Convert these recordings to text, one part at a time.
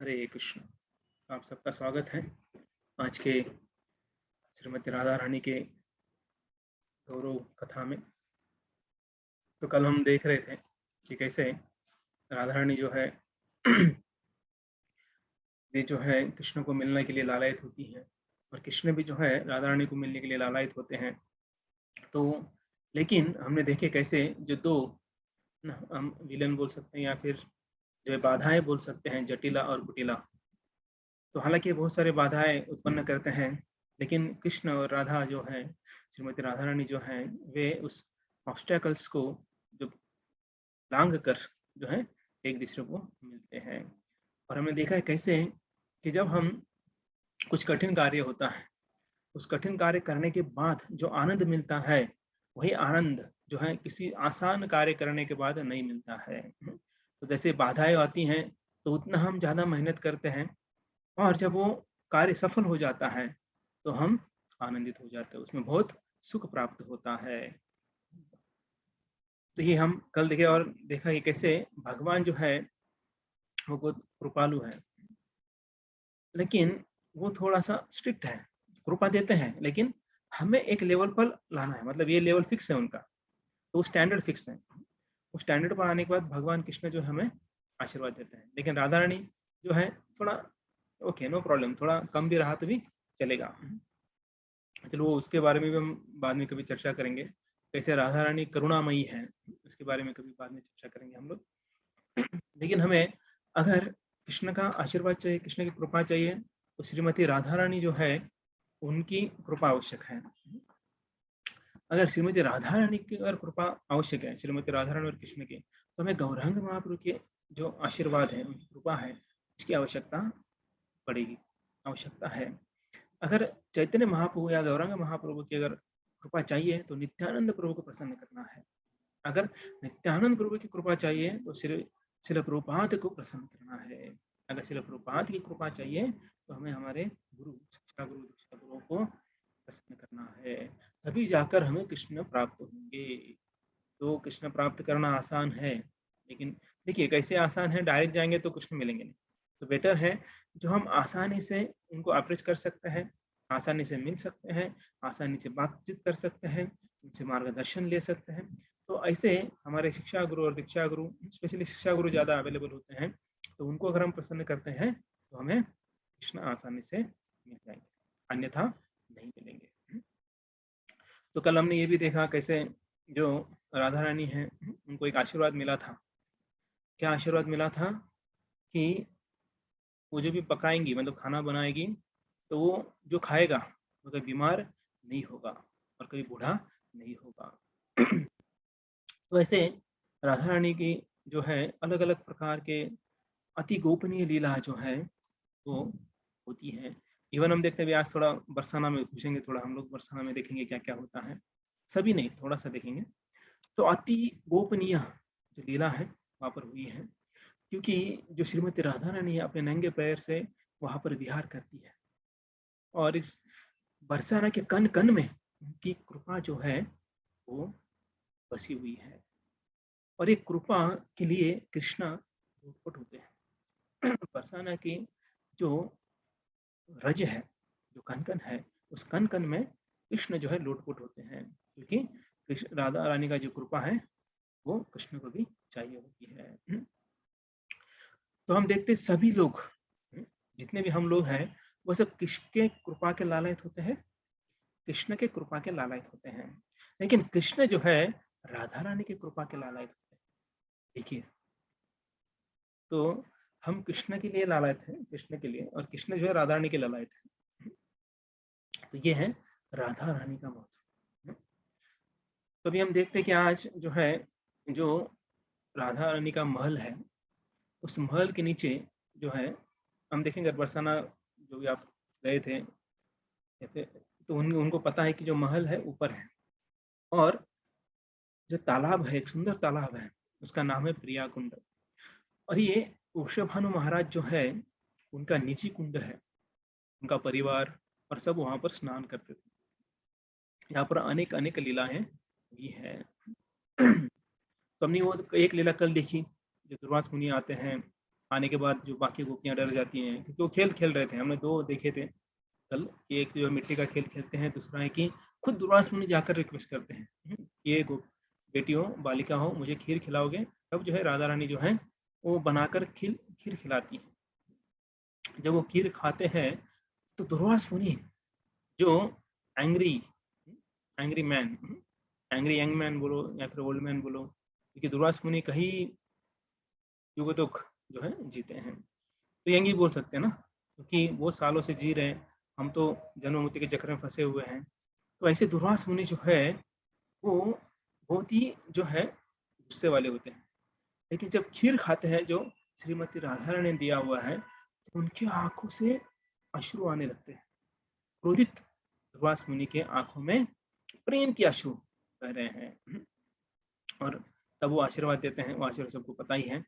हरे कृष्ण। आप सबका स्वागत है आज के श्रीमती राधा रानी के गौरव कथा में। तो कल हम देख रहे थे कि कैसे राधा रानी जो है वे जो है कृष्ण को मिलने के लिए लालायित होती हैं और कृष्ण भी जो है राधा रानी को मिलने के लिए लालायित होते हैं। तो लेकिन हमने देखे कैसे जो दो हम विलन बोल सकते हैं या फिर जो है बाधाएं बोल सकते हैं, जटिला और कुटिला। तो हालांकि बहुत सारे बाधाएं उत्पन्न करते हैं, लेकिन कृष्ण और राधा जो है, श्रीमती राधा रानी जो है, वे उस ऑब्स्टेकल्स को जो लांघ कर जो है एक दूसरे को मिलते हैं। और हमने देखा है कैसे कि जब हम कुछ कठिन कार्य होता है, उस कठिन कार्य करने के बाद जो आनंद मिलता है, वही आनंद जो है किसी आसान कार्य करने के बाद नहीं मिलता है। तो जैसे बाधाएं आती हैं तो उतना हम ज़्यादा मेहनत करते हैं और जब वो कार्य सफल हो जाता है तो हम आनंदित हो जाते हैं, उसमें बहुत सुख प्राप्त होता है। तो ये हम कल देखे और देखा कि कैसे भगवान जो है वो बहुत कृपालु है, लेकिन वो थोड़ा-सा स्ट्रिक्ट है। कृपा देते हैं, लेकिन हमें एक लेवल पर लाना है, मतलब ये लेवल फिक्स है उनका, तो स्टैंडर्ड फिक्स है। उस स्टैंडर्ड पर आने के बाद भगवान कृष्ण जो हमें आशीर्वाद देते हैं। लेकिन राधा रानी जो है थोड़ा ओके, नो प्रॉब्लम, थोड़ा कम भी रहा तो भी चलेगा। चलो वो उसके बारे में भी हम बाद में कभी चर्चा करेंगे, कैसे राधा रानी करुणामयी है, उसके बारे में कभी बाद में चर्चा करेंगे हम लोग। लेकिन हमें अगर कृष्ण का आशीर्वाद चाहिए, कृष्ण की कृपा चाहिए, तो श्रीमती राधा रानी जो है उनकी कृपा आवश्यक है। अगर श्रीमती राधा रानी की अगर कृपा आवश्यक है, श्रीमती राधा रानी और कृष्ण की, तो हमें गौरांग महाप्रभु के जो आशीर्वाद है, उनकी कृपा है, इसकी आवश्यकता पड़ेगी, आवश्यकता है। अगर चैतन्य महाप्रभु या गौरांग महाप्रभु की अगर कृपा चाहिए तो नित्यानंद प्रभु को प्रसन्न करना है। अगर नित्यानंद प्रभु की कृपा चाहिए तो श्रील प्रभुपाद को प्रसन्न करना है। अगर श्रील प्रभुपाद की कृपा चाहिए तो हमें हमारे गुरु, शिक्षा गुरु, दीक्षा गुरु को प्रसन्न करना है, तभी जाकर हमें कृष्ण प्राप्त होंगे। तो कृष्ण प्राप्त करना आसान है, लेकिन देखिए कैसे आसान है, डायरेक्ट जाएंगे तो कृष्ण मिलेंगे नहीं। तो बेटर है जो हम आसानी से उनको अप्रोच कर सकते हैं, आसानी से मिल सकते हैं, आसानी से बातचीत कर सकते हैं, उनसे मार्गदर्शन ले सकते हैं। तो ऐसे हमारे शिक्षा गुरु और दीक्षा गुरु, स्पेशली शिक्षा गुरु ज़्यादा अवेलेबल होते हैं, तो उनको अगर हम प्रसन्न करते हैं तो हमें कृष्ण आसानी से मिल जाएंगे, अन्यथा नहीं मिलेंगे। तो कल हमने ये भी देखा कैसे जो राधा रानी है उनको एक आशीर्वाद मिला था। क्या आशीर्वाद मिला था कि वो जो भी पकाएंगी, मतलब खाना बनाएगी, तो वो जो खाएगा वो कभी बीमार नहीं होगा और कभी बूढ़ा नहीं होगा। तो ऐसे राधा रानी की जो है अलग अलग प्रकार के अति गोपनीय लीला जो है वो होती है। इवन हम देखते हैं आज थोड़ा बरसाना में घुसेंगे, थोड़ा हम लोग बरसाना में देखेंगे क्या क्या होता है, सभी नहीं थोड़ा सा देखेंगे। तो अति गोपनीय जो लीला है वहाँ पर हुई है, क्योंकि जो श्रीमती राधा रानी है अपने नंगे पैर से वहाँ पर विहार करती है और इस बरसाना के कण कण में उनकी कृपा जो है वो बसी हुई है। और ये कृपा के लिए कृष्णा लोटपोट होते हैं। बरसाना की जो रज है, जो कण कण है, उस कण कण में कृष्ण जो है लोटपोट होते हैं, क्योंकि कृष्ण राधा रानी का जो कृपा है वो कृष्ण को भी चाहिए होती है। तो हम देखते सभी लोग, जितने भी हम लोग हैं, वो सब किसके कृपा के लालयित होते हैं? कृष्ण के कृपा के लालयित होते हैं। लेकिन कृष्ण जो है राधा रानी की कृपा के लालयित होते हैं। देखिए, तो हम कृष्ण के लिए लालयित हैं, कृष्ण के लिए, और कृष्ण जो है राधा रानी के लालयित है। तो ये है राधा रानी का महत्व। तो अभी हम देखते हैं कि आज जो है, जो राधा रानी का महल है, उस महल के नीचे जो है, हम देखेंगे बरसाना जो भी आप गए थे ऐसे, तो उनको पता है कि जो महल है ऊपर है, और जो तालाब है, एक सुंदर तालाब है, उसका नाम है प्रिया कुंड। और ये वृषभानु महाराज जो है उनका निजी कुंड है, उनका परिवार और सब वहां पर स्नान करते थे। यहाँ पर अनेक अनेक लीलाएं हुई है। तो हमने वो एक लीला कल देखी, जो दुर्वास मुनि आते हैं आने के बाद जो बाकी गोपियां डर जाती हैं, क्योंकि वो खेल खेल रहे थे। हमने 2 देखे थे कल कि एक जो मिट्टी का खेल खेलते हैं, दूसरा है कि खुद दुर्वास मुनि जाकर रिक्वेस्ट करते हैं, ये बेटी हो, बालिका हो, मुझे खीर खिलाओगे? तब जो है राधा रानी जो है वो बनाकर खीर खिलाती है। जब वो खीर खाते हैं तो दुर्वास मुनि जो angry angry man, angry young man बोलो या फिर ओल्ड मैन बोलो, क्योंकि दुर्वास मुनि कहीं युग तक जो है जीते हैं, तो यंग ही बोल सकते हैं ना, क्योंकि वो सालों से जी रहे हैं, हम तो जन्म मृत्यु के चक्कर में फंसे हुए हैं। तो ऐसे दुर्वास मुनि जो है वो बहुत ही जो है गुस्से वाले होते हैं, लेकिन जब खीर खाते हैं जो श्रीमती राधा रानी ने दिया हुआ है, तो उनकी आंखों से अश्रु आने लगते हैं। क्रोधित दुर्वास मुनि के आंखों में प्रेम की अश्रु बह रहे हैं, और तब वो आशीर्वाद देते हैं। वो आशीर्वाद सबको पता ही है।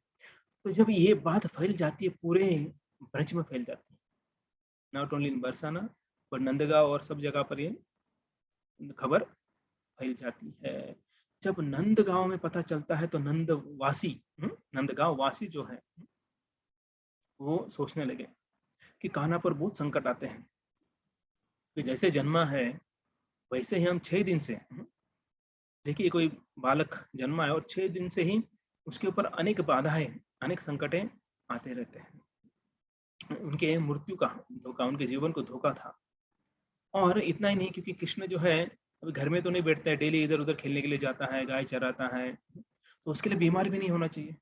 तो जब ये बात फैल जाती है, पूरे ब्रज में फैल जाती है, not only in Barsana but Nandgaon और सब जगह पर ये खबर फैल जाती है। जब नंदगांव में पता चलता है तो नंदवासी, नंदगांव वासी जो है वो सोचने लगे कि कान्हा पर बहुत संकट आते हैं, कि जैसे जन्मा है वैसे ही हम 6 दिन से, देखिए कोई बालक जन्मा है और 6 दिन से ही उसके ऊपर अनेक बाधाएं, अनेक संकटें आते रहते हैं। उनके मृत्यु का धोखा, उनके जीवन को धोखा था। और इतना ही नहीं, क्योंकि कृष्ण जो है अभी घर में तो नहीं बैठता है, डेली इधर उधर खेलने के लिए जाता है, गाय चराता है, तो उसके लिए बीमार भी नहीं होना चाहिए।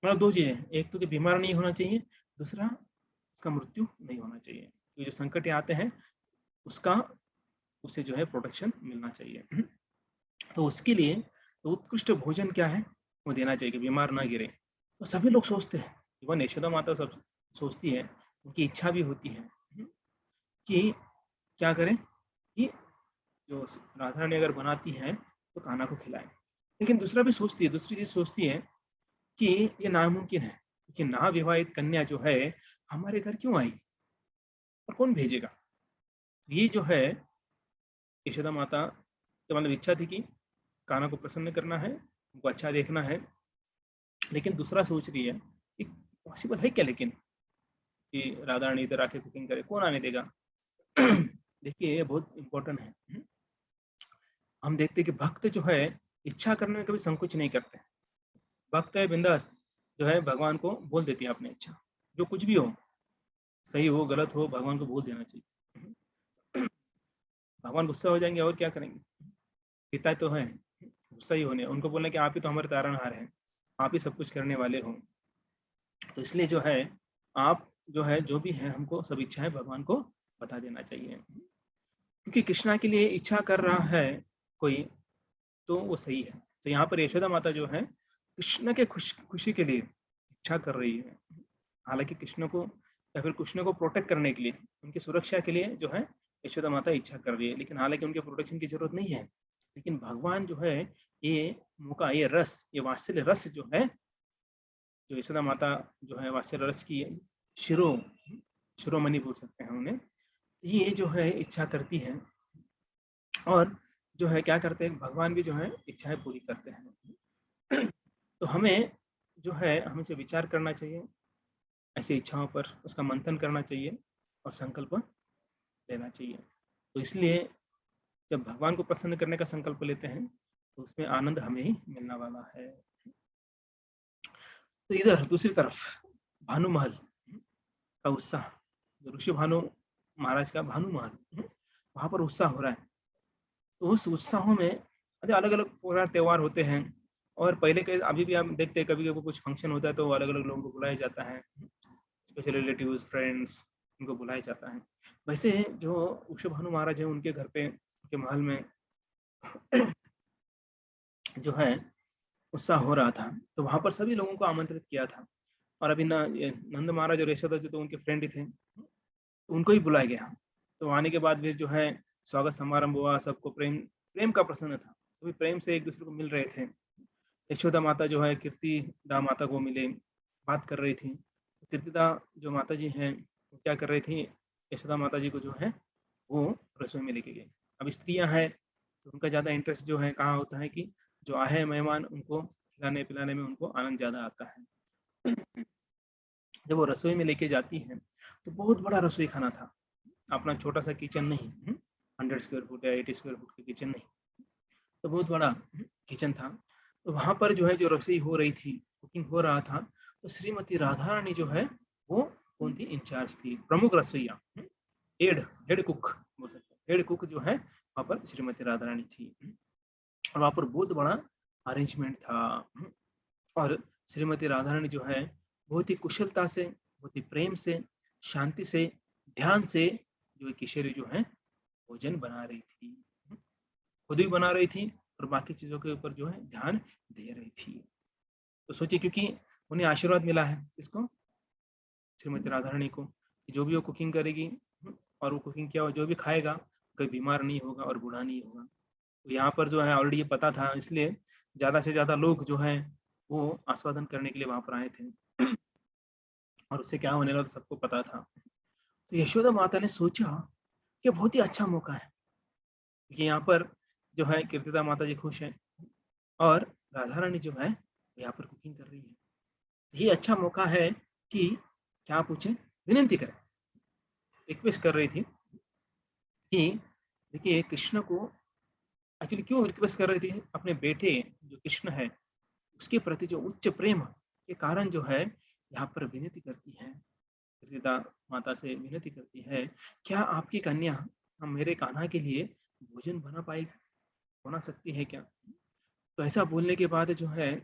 मतलब 2 चीजें, एक तो कि बीमार नहीं होना चाहिए, दूसरा उसका मृत्यु नहीं होना चाहिए। तो जो संकट आते हैं उसका उसे जो है प्रोटेक्शन मिलना चाहिए। तो उसके लिए तो उत्कृष्ट भोजन क्या है वो देना चाहिए कि बीमार ना गिरे। तो सभी लोग सोचते हैं, इवन यशोदा माता सब सोचती है, उनकी इच्छा भी होती है कि क्या करें कि जो राधा रानी अगर बनाती हैं तो कान्हा को खिलाएं। लेकिन दूसरा भी सोचती है, दूसरी चीज सोचती है कि ये नामुमकिन है, क्योंकि ना विवाहित कन्या जो है हमारे घर क्यों आई और कौन भेजेगा। ये जो है यशोदा माता की मतलब इच्छा थी कि कान्हा को प्रसन्न करना है, उनको अच्छा देखना है। लेकिन दूसरा सोच रही है कि पॉसिबल है क्या, लेकिन कि राधा रानी इधर आके कुकिंग करे, कौन आने देगा। देखिए ये बहुत इंपॉर्टेंट है। हम देखते हैं कि भक्त जो है इच्छा करने में कभी संकोच नहीं करते। भक्त है बिंदास, जो है भगवान को बोल देती है अपनी इच्छा, जो कुछ भी हो, सही हो गलत हो, भगवान को बोल देना चाहिए। भगवान गुस्सा हो जाएंगे और क्या करेंगे, पिता तो है, गुस्सा ही होने, उनको बोलना कि आप ही तो हमारे तारनहार हैं, आप ही सब कुछ करने वाले हो। तो इसलिए जो है आप जो है जो भी है हमको सब इच्छाएं भगवान को बता देना चाहिए, क्योंकि कृष्णा के लिए इच्छा कर रहा है कोई तो वो सही है। तो यहाँ पर यशोदा माता जो है कृष्ण के खुशी के लिए इच्छा कर रही है। हालांकि कृष्ण को या फिर कृष्ण को प्रोटेक्ट करने के लिए, उनकी सुरक्षा के लिए जो है यशोदा माता इच्छा कर रही है, लेकिन हालांकि उनके प्रोटेक्शन की जरूरत नहीं है। लेकिन भगवान जो है ये मौका, ये रस, ये वात्सल्य रस जो है, जो यशोदा माता जो है वात्सल्य रस की शिरो शिरोमणि बोल सकते हैं उन्हें, ये जो है इच्छा करती है, और जो है क्या करते हैं भगवान भी जो है इच्छाएं पूरी करते हैं। तो हमें जो है हमसे विचार करना चाहिए ऐसी इच्छाओं पर, उसका मंथन करना चाहिए और संकल्प लेना चाहिए। तो इसलिए जब भगवान को प्रसन्न करने का संकल्प लेते हैं तो उसमें आनंद हमें ही मिलने वाला है। तो इधर दूसरी तरफ भानु महल का उत्साह, जो ऋषि भानु महाराज का भानु महल, वहां पर उत्साह हो रहा है। तो उस उत्साहों में अलग अलग प्रकार त्योहार होते हैं, और पहले के अभी भी हम देखते हैं कभी कभी कुछ फंक्शन होता है तो अलग अलग लोगों को बुलाया जाता है, स्पेशल रिलेटिव्स फ्रेंड्स, उनको बुलाया जाता है। वैसे जो उषा भानु महाराज है उनके घर पे, उनके महल में जो है उत्साह हो रहा था, तो वहां पर सभी लोगों को आमंत्रित किया था। और अभी नंद महाराज और यशोदा जी तो उनके फ्रेंड ही थे, तो उनको ही बुलाया गया। तो आने के बाद फिर जो है स्वागत समारंभ हुआ, सबको प्रेम प्रेम का प्रसन्न था, सभी प्रेम से एक दूसरे को मिल रहे थे। यशोदा माता जो है कीर्तिदा माता को मिले, बात कर रही थी। कीर्तिदा जो माता जी हैं वो क्या कर रही थी, यशोदा माता जी को जो है वो रसोई में लेके गई। अब स्त्रियां हैं तो उनका ज़्यादा इंटरेस्ट जो है कहाँ होता है कि जो आए हैं मेहमान उनको खिलाने पिलाने में उनको आनंद ज़्यादा आता है। जब वो रसोई में लेके जाती है तो बहुत बड़ा रसोई खाना था, अपना छोटा सा किचन नहीं, 100 स्क्वायर फुट या 80 स्क्वायर फुट का किचन नहीं, तो बहुत बड़ा किचन था। तो वहाँ पर जो है जो रसोई हो रही थी, कुकिंग हो रहा था, तो श्रीमती राधा रानी जो है वो कौन थी, इंचार्ज थी, प्रमुख रसोईया, हेड हेड कुक बोल सकते हैं, हेड कुक जो है वहाँ पर श्रीमती राधा रानी थी। और वहाँ पर बहुत बड़ा अरेंजमेंट था। और श्रीमती राधा रानी जो है बहुत ही कुशलता से, बहुत ही प्रेम से, शांति से, ध्यान से जो है किशोरी जो है भोजन बना रही थी, खुद भी बना रही थी और बाकी चीजों के ऊपर जो है ध्यान दे रही थी। तो सोचिए, क्योंकि उन्हें आशीर्वाद मिला है, इसको श्रीमती राधा रानी को, कि जो भी वो कुकिंग करेगी, और वो कुकिंग क्या हो, जो भी खाएगा कोई बीमार नहीं होगा और बूढ़ा नहीं होगा। तो यहाँ पर जो है ऑलरेडी ये पता था, इसलिए ज्यादा से ज्यादा लोग जो है वो आस्वादन करने के लिए वहां पर आए थे। और उससे क्या होने वाला सबको पता था। तो यशोदा माता ने सोचा कि बहुत ही अच्छा मौका है, क्योंकि यहाँ पर जो है कीर्तिदा माता जी खुश है और राधा रानी जो है यहाँ पर कुकिंग कर रही है। ये अच्छा मौका है कि क्या पूछे, विनती करें, रिक्वेस्ट कर रही थी कि देखिए कृष्ण को, एक्चुअली क्यों रिक्वेस्ट कर रही थी, अपने बेटे जो कृष्ण है उसके प्रति जो उच्च प्रेम के कारण जो है यहाँ पर विनती करती है, कीर्तिदा माता से विनती करती है, क्या आपकी कन्या हम मेरे कान्हा के लिए भोजन बना पाएगी, बना सकती है क्या। तो ऐसा बोलने के बाद जो है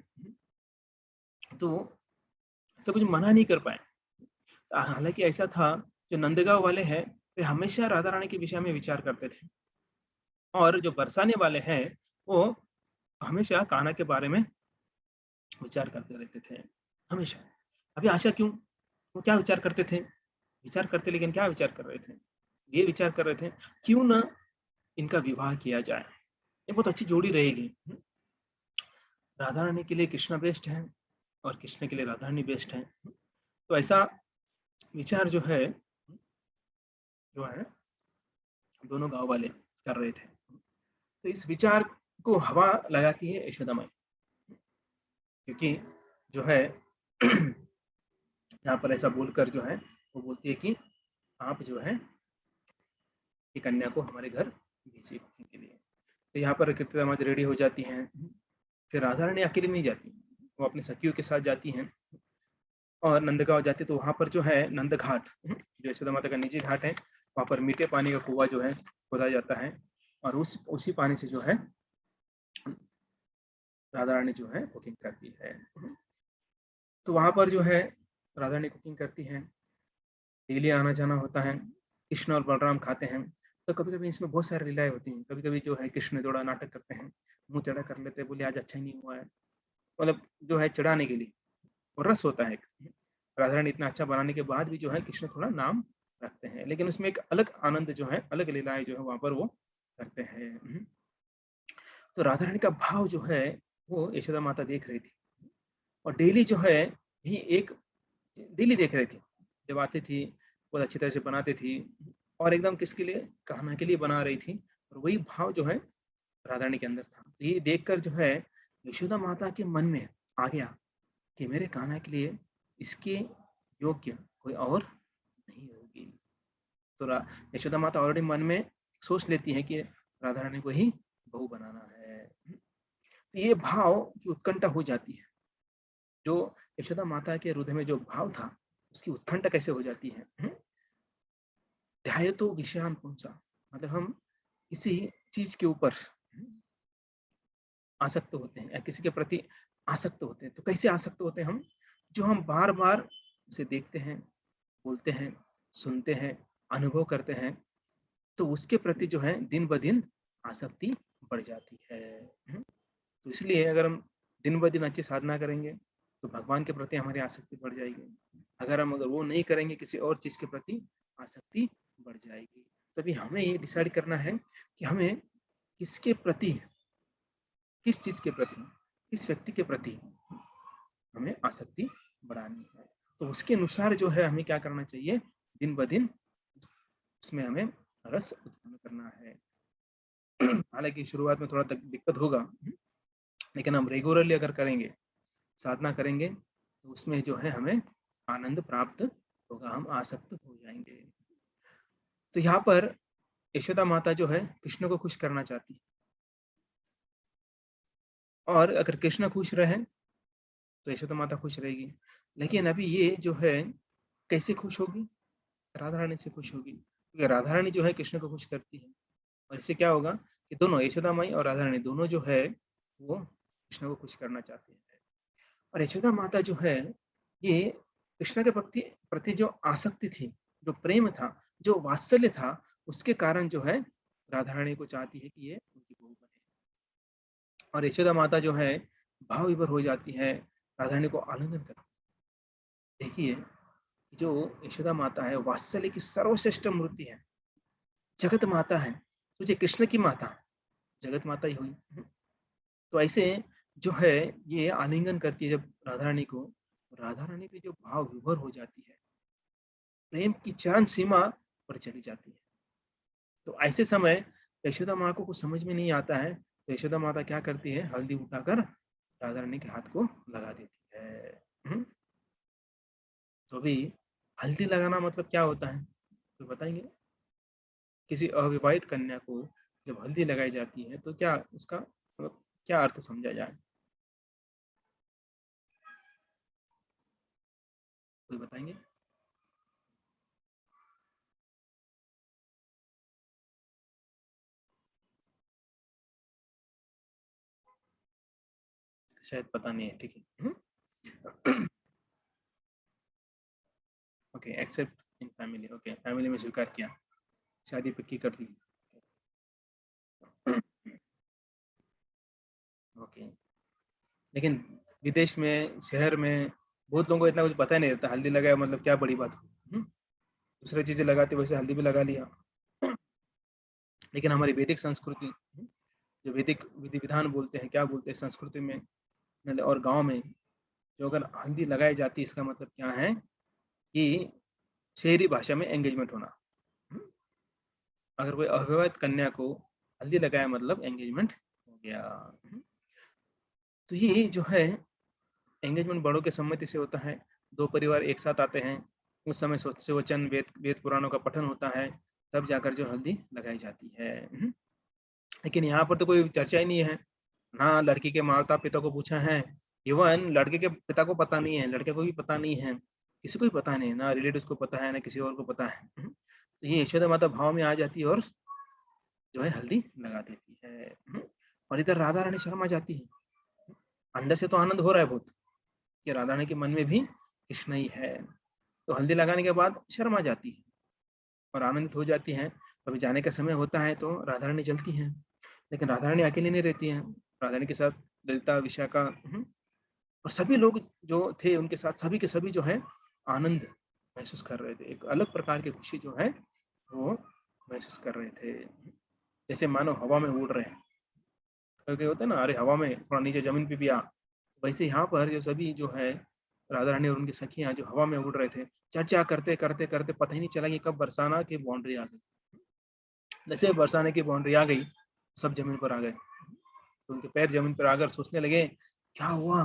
तो ऐसा कुछ मना नहीं कर पाए। हालांकि ऐसा था, जो नंदगांव वाले हैं वे हमेशा राधा रानी के विषय में विचार करते थे, और जो बरसाने वाले हैं वो हमेशा कान्हा के बारे में विचार करते रहते थे, हमेशा। अभी आशा क्यों, वो क्या विचार करते थे, विचार करते, लेकिन क्या विचार कर रहे थे, ये विचार कर रहे थे क्यों ना इनका विवाह किया जाए, ये बहुत अच्छी जोड़ी रहेगी। राधा रानी के लिए कृष्णा बेस्ट है और कृष्ण के लिए राधा रानी बेस्ट है। तो ऐसा विचार जो है दोनों गांव वाले कर रहे थे। तो इस विचार को हवा लगाती है यशोदा माई, क्योंकि जो है यहाँ पर ऐसा बोलकर जो है वो बोलती है कि आप जो है ये कन्या को हमारे घर भेजिए कुकिंग के लिए। तो यहाँ पर कीर्तिदा माता रेडी हो जाती हैं। फिर राधा रानी अकेली नहीं जाती, वो अपने सखियों के साथ जाती हैं और नंदगांव जाती, तो वहाँ पर जो है नंद घाट, जो यशोदा माता का निजी घाट है, वहाँ पर मीठे पानी का कुआं जो है खोदा जाता है, और उसी पानी से जो है राधा रानी जो है कुकिंग करती है। तो वहाँ पर जो है राधा रानी कुकिंग करती हैं, डेली आना जाना होता है, कृष्ण और बलराम खाते हैं। तो कभी कभी इसमें बहुत सारी लीलाएं होती हैं, कभी कभी जो है कृष्ण थोड़ा नाटक करते हैं, मुंह टेढ़ा कर लेते हैं, बोले आज अच्छा ही नहीं हुआ है, मतलब जो है चिढ़ाने के लिए, और रस होता है। राधा रानी इतना अच्छा बनाने के बाद भी जो है कृष्ण थोड़ा नाम रखते हैं, लेकिन उसमें एक अलग आनंद जो है, अलग लीलाएं जो है वहां पर वो करते हैं। तो राधा रानी का भाव जो है वो यशोदा माता देख रही थी, और डेली जो है ही एक डेली देख रही थी, जब आती थी बहुत अच्छी तरह से बनाती थी, और एकदम किसके लिए, कान्हा के लिए बना रही थी, और वही भाव जो है राधा रानी के अंदर था। तो ये देखकर जो है यशोदा माता के मन में आ गया कि मेरे कान्हा के लिए इसके योग्य कोई और नहीं होगी। तो यशोदा माता ऑलरेडी मन में सोच लेती है कि राधा रानी को ही बहू बनाना है। तो ये भाव की उत्कंठा हो जाती है, जो यशोदा माता के हृदय में जो भाव था उसकी उत्कंठा कैसे हो जाती है। ध्याय तो विषयान पहुंचा, मतलब हम किसी चीज के ऊपर आसक्त होते हैं या किसी के प्रति आसक्त होते हैं, तो कैसे आसक्त होते हैं हम, जो हम बार बार उसे देखते हैं, बोलते हैं, सुनते हैं, अनुभव करते हैं, तो उसके प्रति जो है दिन ब दिन आसक्ति बढ़ जाती है। तो इसलिए अगर हम दिन ब दिन अच्छी साधना करेंगे तो भगवान के प्रति हमारी आसक्ति बढ़ जाएगी। अगर वो नहीं करेंगे, किसी और चीज के प्रति आसक्ति बढ़ जाएगी। तभी हमें ये डिसाइड करना है कि हमें किसके प्रति, किस चीज के प्रति, किस व्यक्ति के प्रति हमें आसक्ति बढ़ानी है। तो उसके अनुसार जो है हमें क्या करना चाहिए, दिन ब दिन उसमें हमें रस उत्पन्न करना है। हालांकि शुरुआत में थोड़ा दिक्कत होगा, लेकिन हम रेगुलरली अगर करेंगे, साधना करेंगे, तो उसमें जो है हमें आनंद प्राप्त होगा, हम आसक्त हो जाएंगे। तो यहाँ पर यशोदा माता जो है कृष्ण को खुश करना चाहती है, और अगर कृष्ण खुश रहे तो यशोदा माता खुश रहेगी। लेकिन अभी ये जो है कैसे खुश होगी? राधा रानी से खुश होगी, क्योंकि राधा रानी जो है कृष्ण को खुश करती है। और इससे क्या होगा कि दोनों यशोदा माई और राधा रानी दोनों जो है वो कृष्ण को खुश करना चाहते हैं। और यशोदा माता जो है ये कृष्ण के प्रति प्रति जो आसक्ति थी, जो प्रेम था, जो वात्सल्य था, उसके कारण जो है राधा रानी को चाहती है कि ये उनकी बहू बने। और यशोदा माता जो है भाव विभोर हो जाती है, राधा रानी को आलिंगन करती है। देखिए, जो यशोदा माता है वात्सल्य की सर्वश्रेष्ठ मूर्ति है, जगत माता है। तुझे कृष्ण की माता जगत माता ही हुई। तो ऐसे जो है ये आलिंगन करती है जब राधा रानी को, राधा रानी पे जो भाव विभोर हो जाती है, प्रेम की चरम सीमा पर चली जाती है। तो ऐसे समय यशोदा माँ को कुछ समझ में नहीं आता है, तो यशोदा माता क्या करती है, हल्दी उठाकर राधा रानी के हाथ को लगा देती है। तो अभी हल्दी लगाना मतलब क्या होता है, तो बताएंगे? किसी अविवाहित कन्या को जब हल्दी लगाई जाती है तो क्या उसका मतलब क्या अर्थ समझा जाए, कोई बताएंगे? शायद पता नहीं है, ठीक है। Okay, accept in family, okay, family में स्वीकार किया, शादी पक्की कर दी। ओके, लेकिन विदेश में, शहर में बहुत लोगों को इतना कुछ पता ही नहीं रहता, हल्दी लगाया मतलब क्या बड़ी बात हुई। दूसरी चीजें लगाते वैसे हल्दी भी लगा लिया। लेकिन हमारी वैदिक संस्कृति, जो वैदिक विधि विधान बोलते हैं, क्या बोलते हैं संस्कृति में और गांव में, जो अगर हल्दी लगाई जाती है इसका मतलब क्या है कि शहरी भाषा में एंगेजमेंट होना। अगर कोई अविवाहित कन्या को हल्दी लगाया मतलब एंगेजमेंट हो गया। तो ये जो है एंगेजमेंट बड़ों के सम्मति से होता है, दो परिवार एक साथ आते हैं, उस समय स्वच्छ से वचन वेद वेद पुराणों का पठन होता है, तब जाकर जो हल्दी लगाई जाती है। लेकिन यहाँ पर तो कोई चर्चा ही नहीं है, ना लड़की के माता पिता को पूछा है, इवन लड़के के पिता को पता नहीं है, लड़के को भी पता नहीं है, किसी को भी पता नहीं, ना रिलेटिव को पता है, ना किसी और को पता है। तो ये यशोदा माता भाव में आ जाती है और जो है हल्दी लगा देती है। और इधर राधा रानी शर्मा जाती है, अंदर से तो आनंद हो रहा है बहुत कि राधा रानी के मन में भी कृष्ण ही है, तो हल्दी लगाने के बाद शर्मा जाती है और आनंदित हो जाती हैं। कभी जाने का समय होता है तो राधा रानी चलती हैं, लेकिन राधा रानी अकेली नहीं रहती हैं, राधा रानी के साथ ललिता, विशाखा, और सभी लोग जो थे उनके साथ, सभी के सभी जो है आनंद महसूस कर रहे थे, एक अलग प्रकार की खुशी जो है वो महसूस कर रहे थे, जैसे मानो हवा में उड़ रहे हैं। क्योंकि होता है ना, अरे हवा में थोड़ा नीचे जमीन पे भी आ, वैसे यहाँ पर जो सभी जो है राधा रानी और उनकी सखियां जो हवा में उड़ रहे थे, चर्चा करते करते करते पता ही नहीं चला कि कब बरसाना की बाउंड्री आ गई। जैसे बरसाने की बाउंड्री आ गई, सब जमीन पर आ गए, तो उनके पैर जमीन पर आकर सोचने लगे, क्या हुआ,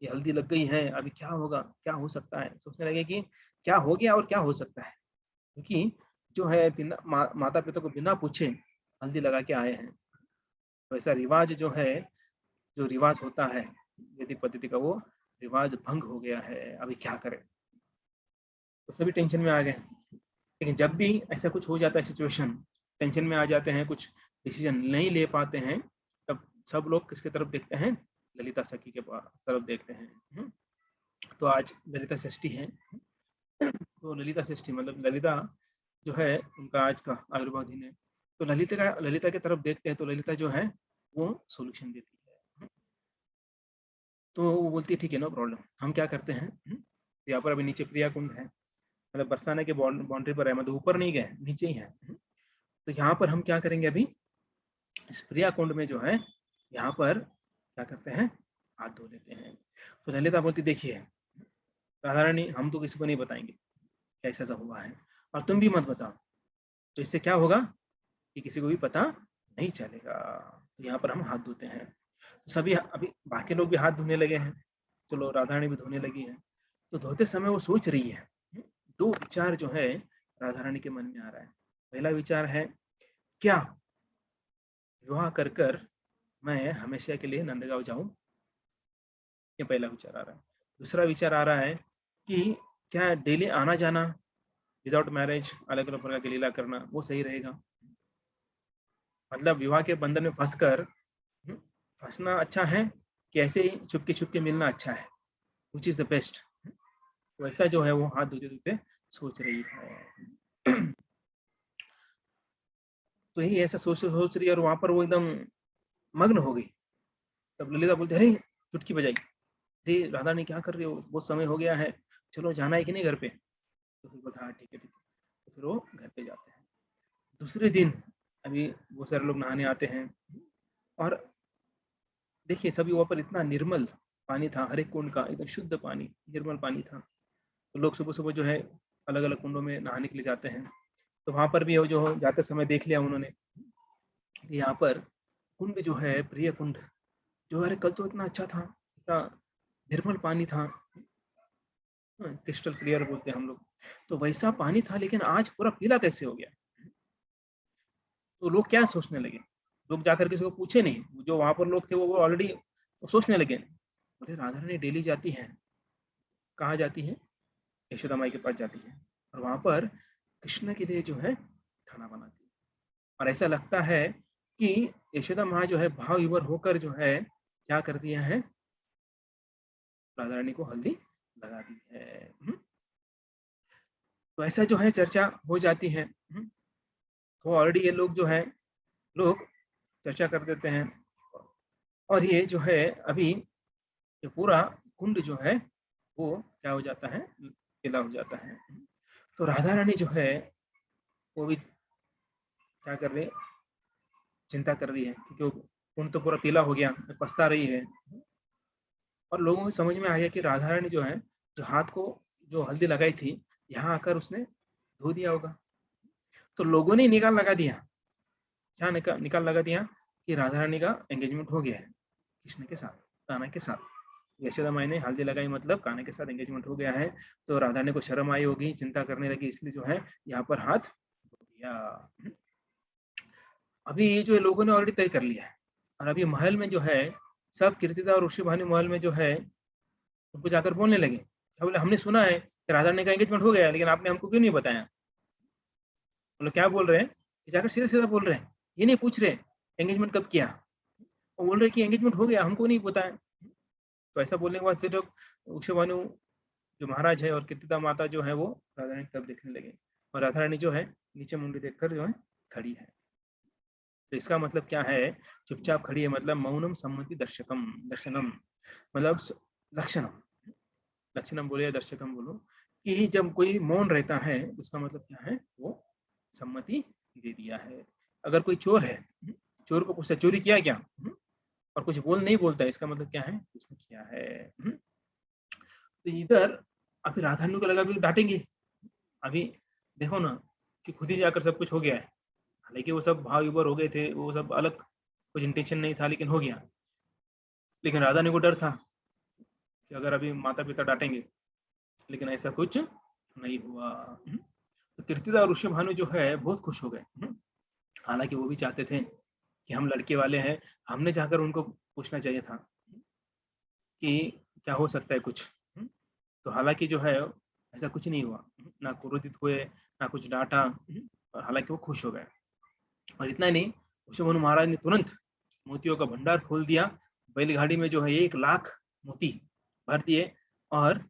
ये हल्दी लग गई है, अभी क्या होगा, क्या हो सकता है, सोचने लगे कि क्या हो गया और क्या हो सकता है, क्योंकि जो है बिना माता पिता को बिना पूछे हल्दी लगा के आए हैं। तो ऐसा रिवाज जो है, जो रिवाज होता है वैदिक पद्धति का, वो रिवाज भंग हो गया है, अभी क्या करें। तो सभी टेंशन में आ गए। लेकिन जब भी ऐसा कुछ हो जाता है सिचुएशन, टेंशन में आ जाते हैं, कुछ डिसीजन नहीं ले पाते हैं, तब सब लोग किसके तरफ देखते हैं, ललिता सखी के तरफ देखते हैं। तो आज ललिता षष्ठी है, तो ललिता षष्ठी मतलब ललिता जो है उनका आज का आयुर्वेद दिन है, तो ललिता की तरफ देखते हैं, तो ललिता जो है वो सोल्यूशन देती है। तो वो बोलती है ठीक है, नो प्रॉब्लम, हम क्या करते हैं, यहाँ पर अभी नीचे प्रिया कुंड है, मतलब बरसाने के बाउंड्री पर है, मतलब ऊपर नहीं गए, नीचे ही है। तो यहाँ पर हम क्या करेंगे, अभी इस प्रिया कुंड में जो है यहाँ पर क्या करते हैं, हाथ धो लेते हैं। तो ललिता बोलती देखिए राधा रानी, हम तो किसी को नहीं बताएंगे कैसा ऐसा हुआ है, और तुम भी मत बताओ, तो इससे क्या होगा कि किसी को भी पता नहीं चलेगा। तो यहाँ पर हम हाथ धोते हैं, तो सभी अभी बाकी लोग भी हाथ धोने लगे हैं, चलो राधा रानी भी धोने लगी है। तो धोते समय वो सोच रही है। दो विचार जो है राधा रानी के मन में आ रहा है। पहला विचार है, क्या विवाह कर कर मैं हमेशा के लिए नंदगांव जाऊं? ये पहला विचार आ रहा है। दूसरा विचार आ रहा है कि क्या डेली आना जाना विदाउट मैरिज अलग अलग प्रकार की लीला करना वो सही रहेगा? मतलब विवाह के बंधन में फंसकर फंसना अच्छा है कि ऐसे ही चुपके मिलना अच्छा है? Which is the best? वैसा जो है वो हाथ धोते धोते सोच रही है। तो यही ऐसा सोच रही है और वहां पर वो एकदम मग्न हो गई। तब ललिता बोलते, अरे चुटकी बजाई, अरे राधा ने क्या कर रही हो, बहुत समय हो गया है, चलो जाना है कि नहीं घर पे? तो फिर बोलता, हाँ ठीक है ठीक है। तो फिर वो घर पे जाते हैं। दूसरे दिन अभी बहुत सारे लोग नहाने आते हैं और देखिए सभी वहाँ पर इतना निर्मल पानी था, हर एक कुंड का एकदम शुद्ध पानी, निर्मल पानी था। तो लोग सुबह सुबह जो है अलग अलग कुंडों में नहाने के लिए जाते हैं। तो वहां पर भी वो जो जाते समय देख लिया उन्होंने, यहाँ पर कुंड जो है प्रिय कुंड, जो अरे कल तो इतना अच्छा था, इतना निर्मल पानी था, क्रिस्टल क्लियर बोलते हैं हम लोग, तो वैसा पानी था, लेकिन आज पूरा पीला कैसे हो गया? तो लोग क्या सोचने लगे, लोग जाकर किसी को पूछे नहीं, जो वहां पर लोग थे वो ऑलरेडी सोचने लगे, बोले राधा रानी डेली जाती है, कहाँ जाती है? यशोदा माई के पास जाती है और वहां पर कृष्ण के लिए जो है खाना बनाती है। और ऐसा लगता है कि यशोदा माँ जो है भाव विभोर होकर जो है क्या कर दिया है, राधा रानी को हल्दी लगा दी है। तो ऐसा जो है चर्चा हो जाती है। तो ऑलरेडी ये लोग जो है लोग चर्चा कर देते हैं और ये जो है अभी ये पूरा कुंड जो है वो क्या हो जाता है, पीला हो जाता है। तो राधा रानी जो है वो भी क्या कर रही है, चिंता कर रही है, क्योंकि कुंड तो पूरा पीला हो गया, पछता रही है। और लोगों को समझ में आ गया कि राधा रानी जो है, जो हाथ को जो हल्दी लगाई थी, यहाँ आकर उसने धो दिया होगा। तो लोगों ने निकाल लगा दिया, क्या निकाल लगा दिया कि राधा रानी का एंगेजमेंट हो गया है कृष्ण के साथ, कान्हा के साथ। यशोदा माई ने हल्दी लगाई मतलब कान्हा के साथ एंगेजमेंट हो गया है। तो राधा रानी को शर्म आई होगी, चिंता करने लगी, इसलिए जो है यहाँ पर हाथ धो दिया। अभी ये जो लोगों ने ऑलरेडी तय कर लिया है और अभी महल में जो है सब कीर्तिदा और ऋषि भानु महल में जो है उनको जाकर बोलने लगे, क्या बोले, हमने सुना है कि राधा रानी का एंगेजमेंट हो गया है, लेकिन आपने हमको क्यों नहीं बताया? बोले क्या बोल रहे हैं? जाकर सीधा सीधा बोल रहे हैं, ये नहीं पूछ रहे एंगेजमेंट कब किया, वो बोल रहे कि एंगेजमेंट हो गया, हमको नहीं बताया। तो ऐसा बोलने के बाद फिर ऋषि भानु जो महाराज है और कीर्तिदा माता जो है वो राधा रानी तब देखने लगे और राधा रानी जो है नीचे मुंडी देखकर जो है खड़ी है। तो इसका मतलब क्या है, चुपचाप खड़ी है मतलब मौनम सम्मति दर्शकम, दर्शनम मतलब लक्षणम, लक्षणम बोले या दर्शकम बोलो, कि जब कोई मौन रहता है उसका मतलब क्या है, वो सम्मति दे दिया है। अगर कोई चोर है, चोर को पूछता चोरी किया क्या, और कुछ नहीं बोलता है, इसका मतलब क्या है, उसने किया है। तो इधर अभी राधारणी को लगा अभी डांटेंगे, अभी देखो ना कि खुद ही जाकर सब कुछ हो गया है, हालांकि वो सब भाव विभोर हो गए थे, वो सब अलग कुछ इंटेंशन नहीं था लेकिन हो गया। लेकिन राधारणी को डर था कि अगर अभी माता पिता डांटेंगे, लेकिन ऐसा कुछ नहीं हुआ। तो कीर्तिदा और ऋषि भानु जो है बहुत खुश हो गए। हालांकि वो भी चाहते थे कि हम लड़के वाले हैं, हमने जाकर उनको पूछना चाहिए था कि क्या हो सकता है कुछ। तो हालांकि जो है ऐसा कुछ नहीं हुआ, ना क्रोधित हुए, ना कुछ डांटा, और हालांकि वो खुश हो गए। और इतना ही नहीं, ऋषभनु महाराज ने तुरंत मोतियों का भंडार खोल दिया, बैलगाड़ी में जो है 1 लाख मोती भर दिए और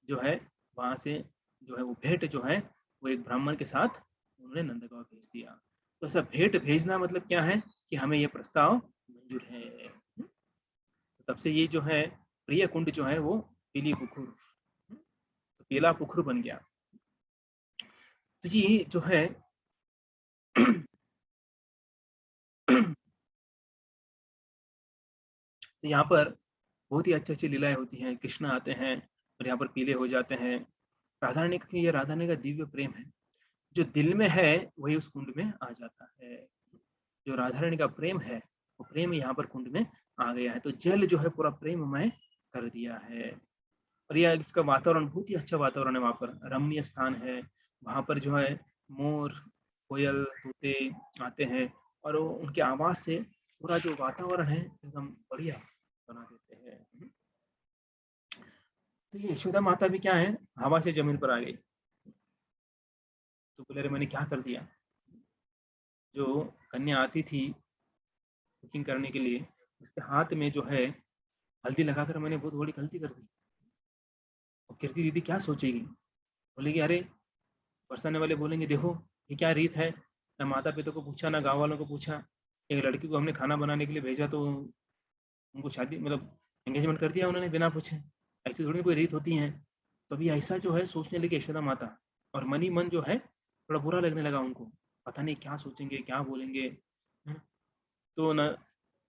जो है वहां से जो है वो भेंट जो है वो एक ब्राह्मण के साथ उन्होंने नंदगांव भेज दिया। तो ऐसा भेंट भेजना मतलब क्या है कि हमें ये प्रस्ताव मंजूर है। तब से ये जो है प्रिय कुंड जो है वो पीली पुखुर, तो पीला पुखुर बन गया। तो ये जो है तो यहाँ पर बहुत ही अच्छी अच्छी लीलाएं होती हैं, कृष्ण आते हैं और यहाँ पर पीले हो जाते हैं। राधा रानी का, ये राधा रानी का दिव्य प्रेम है, जो दिल में है वही उस कुंड में आ जाता है। जो राधा रानी का प्रेम है वो प्रेम यहाँ पर कुंड में आ गया है, तो जल जो है पूरा प्रेममय कर दिया है। और यह इसका वातावरण बहुत ही अच्छा वातावरण है, वहाँ पर रमणीय स्थान है। वहाँ पर जो है मोर, कोयल, तोते आते हैं और वो उनकी आवाज़ से पूरा जो वातावरण है एकदम बढ़िया बना देते हैं। तो ये यशोदा माता भी क्या है, हवा से ज़मीन पर आ गई। तो बोले अरे मैंने क्या कर दिया? जो कन्या आती थी कुकिंग करने के लिए, उसके हाथ में जो है हल्दी लगाकर मैंने बहुत बड़ी गलती कर दी। और कीर्ति दीदी क्या सोचेगी? बोलेगी अरे! बरसाने वाले बोलेंगे देखो ये क्या रीत है, ना माता-पिता को पूछा, ना गाँव वालों को पूछा। एक लड़की को हमने खाना बनाने के लिए भेजा तो उनको शादी मतलब एंगेजमेंट कर दिया उन्होंने बिना पूछे। ऐसी थोड़ी कोई रीत होती है। तो अभी ऐसा जो है सोचने लगी यशोदा माता और मन ही मन जो है थोड़ा बुरा लगने लगा उनको। पता नहीं क्या सोचेंगे, क्या बोलेंगे, है ना? तो न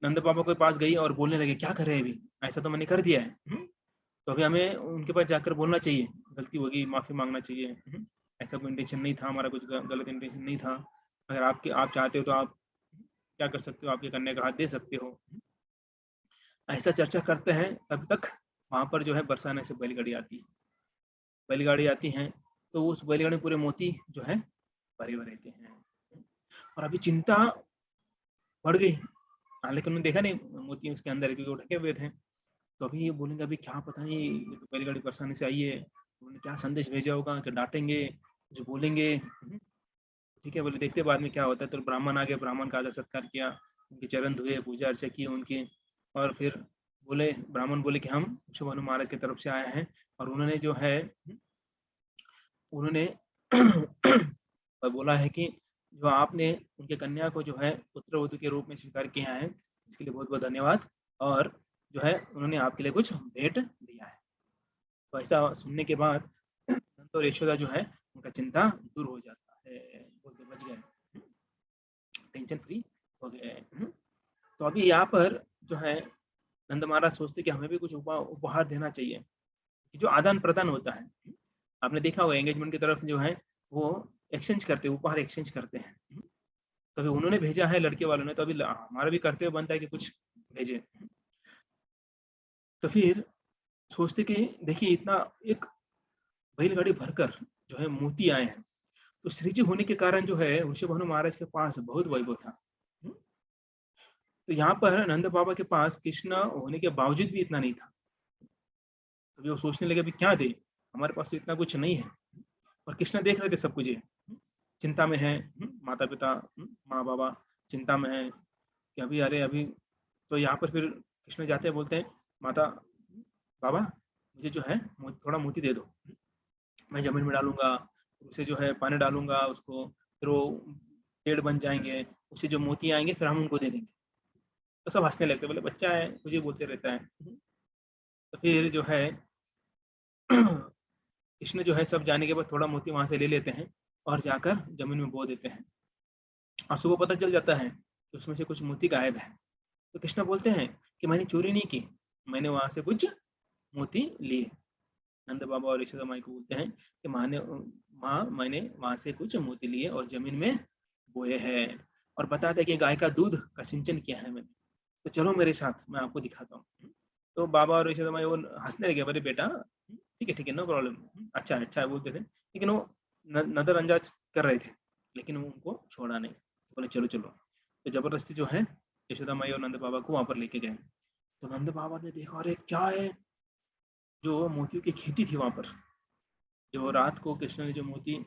नंद पापा के पास गई और बोलने लगे, "क्या कर रहे हैं अभी? ऐसा तो मैंने कर दिया है। तो अभी हमें उनके पास जाकर बोलना चाहिए, गलती हो गई, माफ़ी माँगना चाहिए। ऐसा कोई इंटेंशन नहीं था हमारा, कुछ गलत इंटेंशन नहीं था। अगर आप चाहते हो तो आप क्या कर सकते हो, आपके कन्या का हाथ दे सकते हो।" ऐसा चर्चा करते हैं, तब तक वहाँ पर जो है बरसाने से बैलगाड़ी आती है। बैलगाड़ी आती हैं, तो उस बैलगाड़ी में पूरे मोती जो है भरे हुए रहते हैं। और अभी चिंता बढ़ गई। लेकिन उन्होंने देखा नहीं मोती उसके अंदर है क्योंकि वो ढके हुए थे। तो अभी ये बोलेंगे अभी क्या पता नहीं ये तो बैलगाड़ी बरसाने से आई है, उन्होंने क्या संदेश भेजा होगा कि डाँटेंगे, कुछ बोलेंगे। ठीक है, बोले देखते हैं बाद में क्या होता है। तो ब्राह्मण आ गए, ब्राह्मण का आदर-सत्कार किया, उनके चरण धोए, पूजा-अर्चा की उनकी और फिर ब्राह्मण बोले कि हम शुभनु महाराज की तरफ से आए हैं और उन्होंने जो है उन्होंने बोला है कि जो आपने उनके कन्या को जो है पुत्रवधू के रूप में स्वीकार किया है, इसके लिए बहुत-बहुत धन्यवाद और जो है उन्होंने आपके लिए कुछ भेंट दिया है। तो ऐसा सुनने के बाद नंद और यशोदा जो है उनका चिंता दूर हो जाता है, बोलते बच गए, टेंशन फ्री हो गए। तो अभी यहाँ पर जो है नंद महाराज सोचते कि हमें भी कुछ उपहार देना चाहिए, जो आदान-प्रदान होता है। आपने देखा होगा एंगेजमेंट की तरफ जो है वो एक्सचेंज करते हैं, उपहार एक्सचेंज करते हैं। तो अभी उन्होंने भेजा है लड़के वालों ने तो अभी हमारा भी कर्तव्य बनता है कि कुछ भेजें। तो फिर सोचते कि देखिए इतना एक बैलगाड़ी भरकर जो है मोती आए हैं। तो श्री जी होने के कारण जो है वृषभनु महाराज के पास बहुत वैभव था। हुँ? तो यहाँ पर नंद बाबा के पास कृष्ण होने के बावजूद भी इतना नहीं था। तो वो सोचने लगे अभी क्या दें? हमारे पास तो इतना कुछ नहीं है। और कृष्ण देख रहे थे सब कुछ ये। चिंता में है, माता-पिता, माँ-बाबा चिंता में हैं कि अभी अरे अभी तो यहाँ पर फिर कृष्ण जाते हैं बोलते हैं, "माता बाबा मुझे जो है थोड़ा मोती दे दो। मैं ज़मीन में डालूँगा, उसे जो है पानी डालूँगा उसको, फिर वो पेड़ बन जाएँगे, उससे जो मोती आएँगे फिर हम उनको दे देंगे।" तो सब हँसने लगते, बोले बच्चा है, कुछ भी बोलते रहता है। तो फिर जो है कृष्ण जो है सब जाने के बाद थोड़ा मोती वहाँ से ले लेते हैं और जाकर ज़मीन में बो देते हैं और सुबह पता चल जाता है कि उसमें से कुछ मोती गायब है। तो कृष्ण बोलते हैं कि मैंने चोरी नहीं की, मैंने वहाँ से कुछ मोती लिए। नंद बाबा और यशोदा माई को बोलते हैं कि माँ मैंने वहाँ से कुछ मोती लिए और ज़मीन में बोए हैं और बताते हैं कि गाय का दूध का सिंचन किया है मैंने। तो चलो मेरे साथ, मैं आपको दिखाता हूँ। तो बाबा और यशोदा माई वो हँसने लगे, "अरे बेटा, ठीक है, नो प्रॉब्लम। अच्छा है" बोलते थे। लेकिन वो नज़रअंदाज कर रहे थे, लेकिन वो उनको छोड़ा नहीं। बोले चलो, चलो। तो ज़बरदस्ती जो है यशोदा माई और नंद बाबा को वहाँ पर लेके गए। तो नंद बाबा ने देखा अरे क्या है? जो मोतियों की खेती थी वहाँ पर। जो रात को कृष्ण ने जो मोती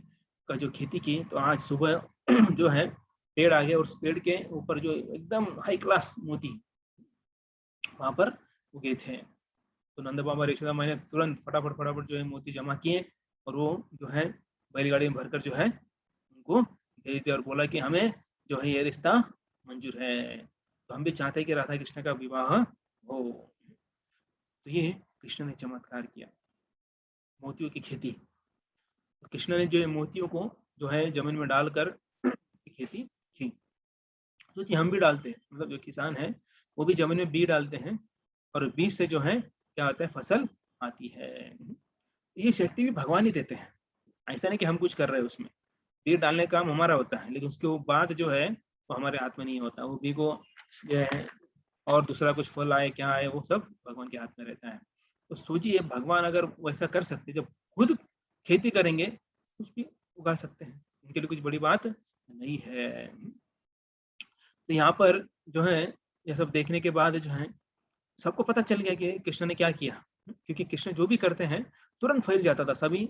का जो खेती की, तो आज सुबह जो है पेड़ आ गया और उस पेड़ के ऊपर जो एकदम हाई क्लास मोती वहाँ पर उगे थे। तो नंद बाबा और यशोदा माई ने तुरंत फटाफट जो है मोती जमा किए और वो जो है बैलगाड़ी में भरकर जो है उनको भेज दिया और बोला कि हमें जो है ये रिश्ता मंजूर है। तो हम भी चाहते हैं कि राधा कृष्ण का विवाह हो। तो ये कृष्ण ने चमत्कार किया, मोतियों की खेती। तो कृष्ण ने जो है मोतियों को जो है ज़मीन में डालकर खेती की। सोचिए हम भी डालते हैं, मतलब जो किसान है, वो भी ज़मीन में बीज डालते हैं और बीज से जो है क्या होता है फसल आती है। ये शक्ति भी भगवान ही देते हैं। ऐसा नहीं कि हम कुछ कर रहे हैं उसमें। बीज डालने का काम हमारा होता है, लेकिन उसके वो बाद जो है वो हमारे हाथ में नहीं होता। वो बीज को जो है और दूसरा कुछ फल आए, क्या आए, वो सब भगवान के हाथ में रहता है। तो सोचिए भगवान अगर वैसा कर सकते, जब खुद खेती करेंगे तो उसमें उगा सकते हैं, उनके लिए कुछ बड़ी बात नहीं है। तो यहाँ पर जो है ये सब देखने के बाद जो है सबको पता चल गया कि कृष्ण ने क्या किया, क्योंकि कृष्ण जो भी करते हैं तुरंत फैल जाता था, सभी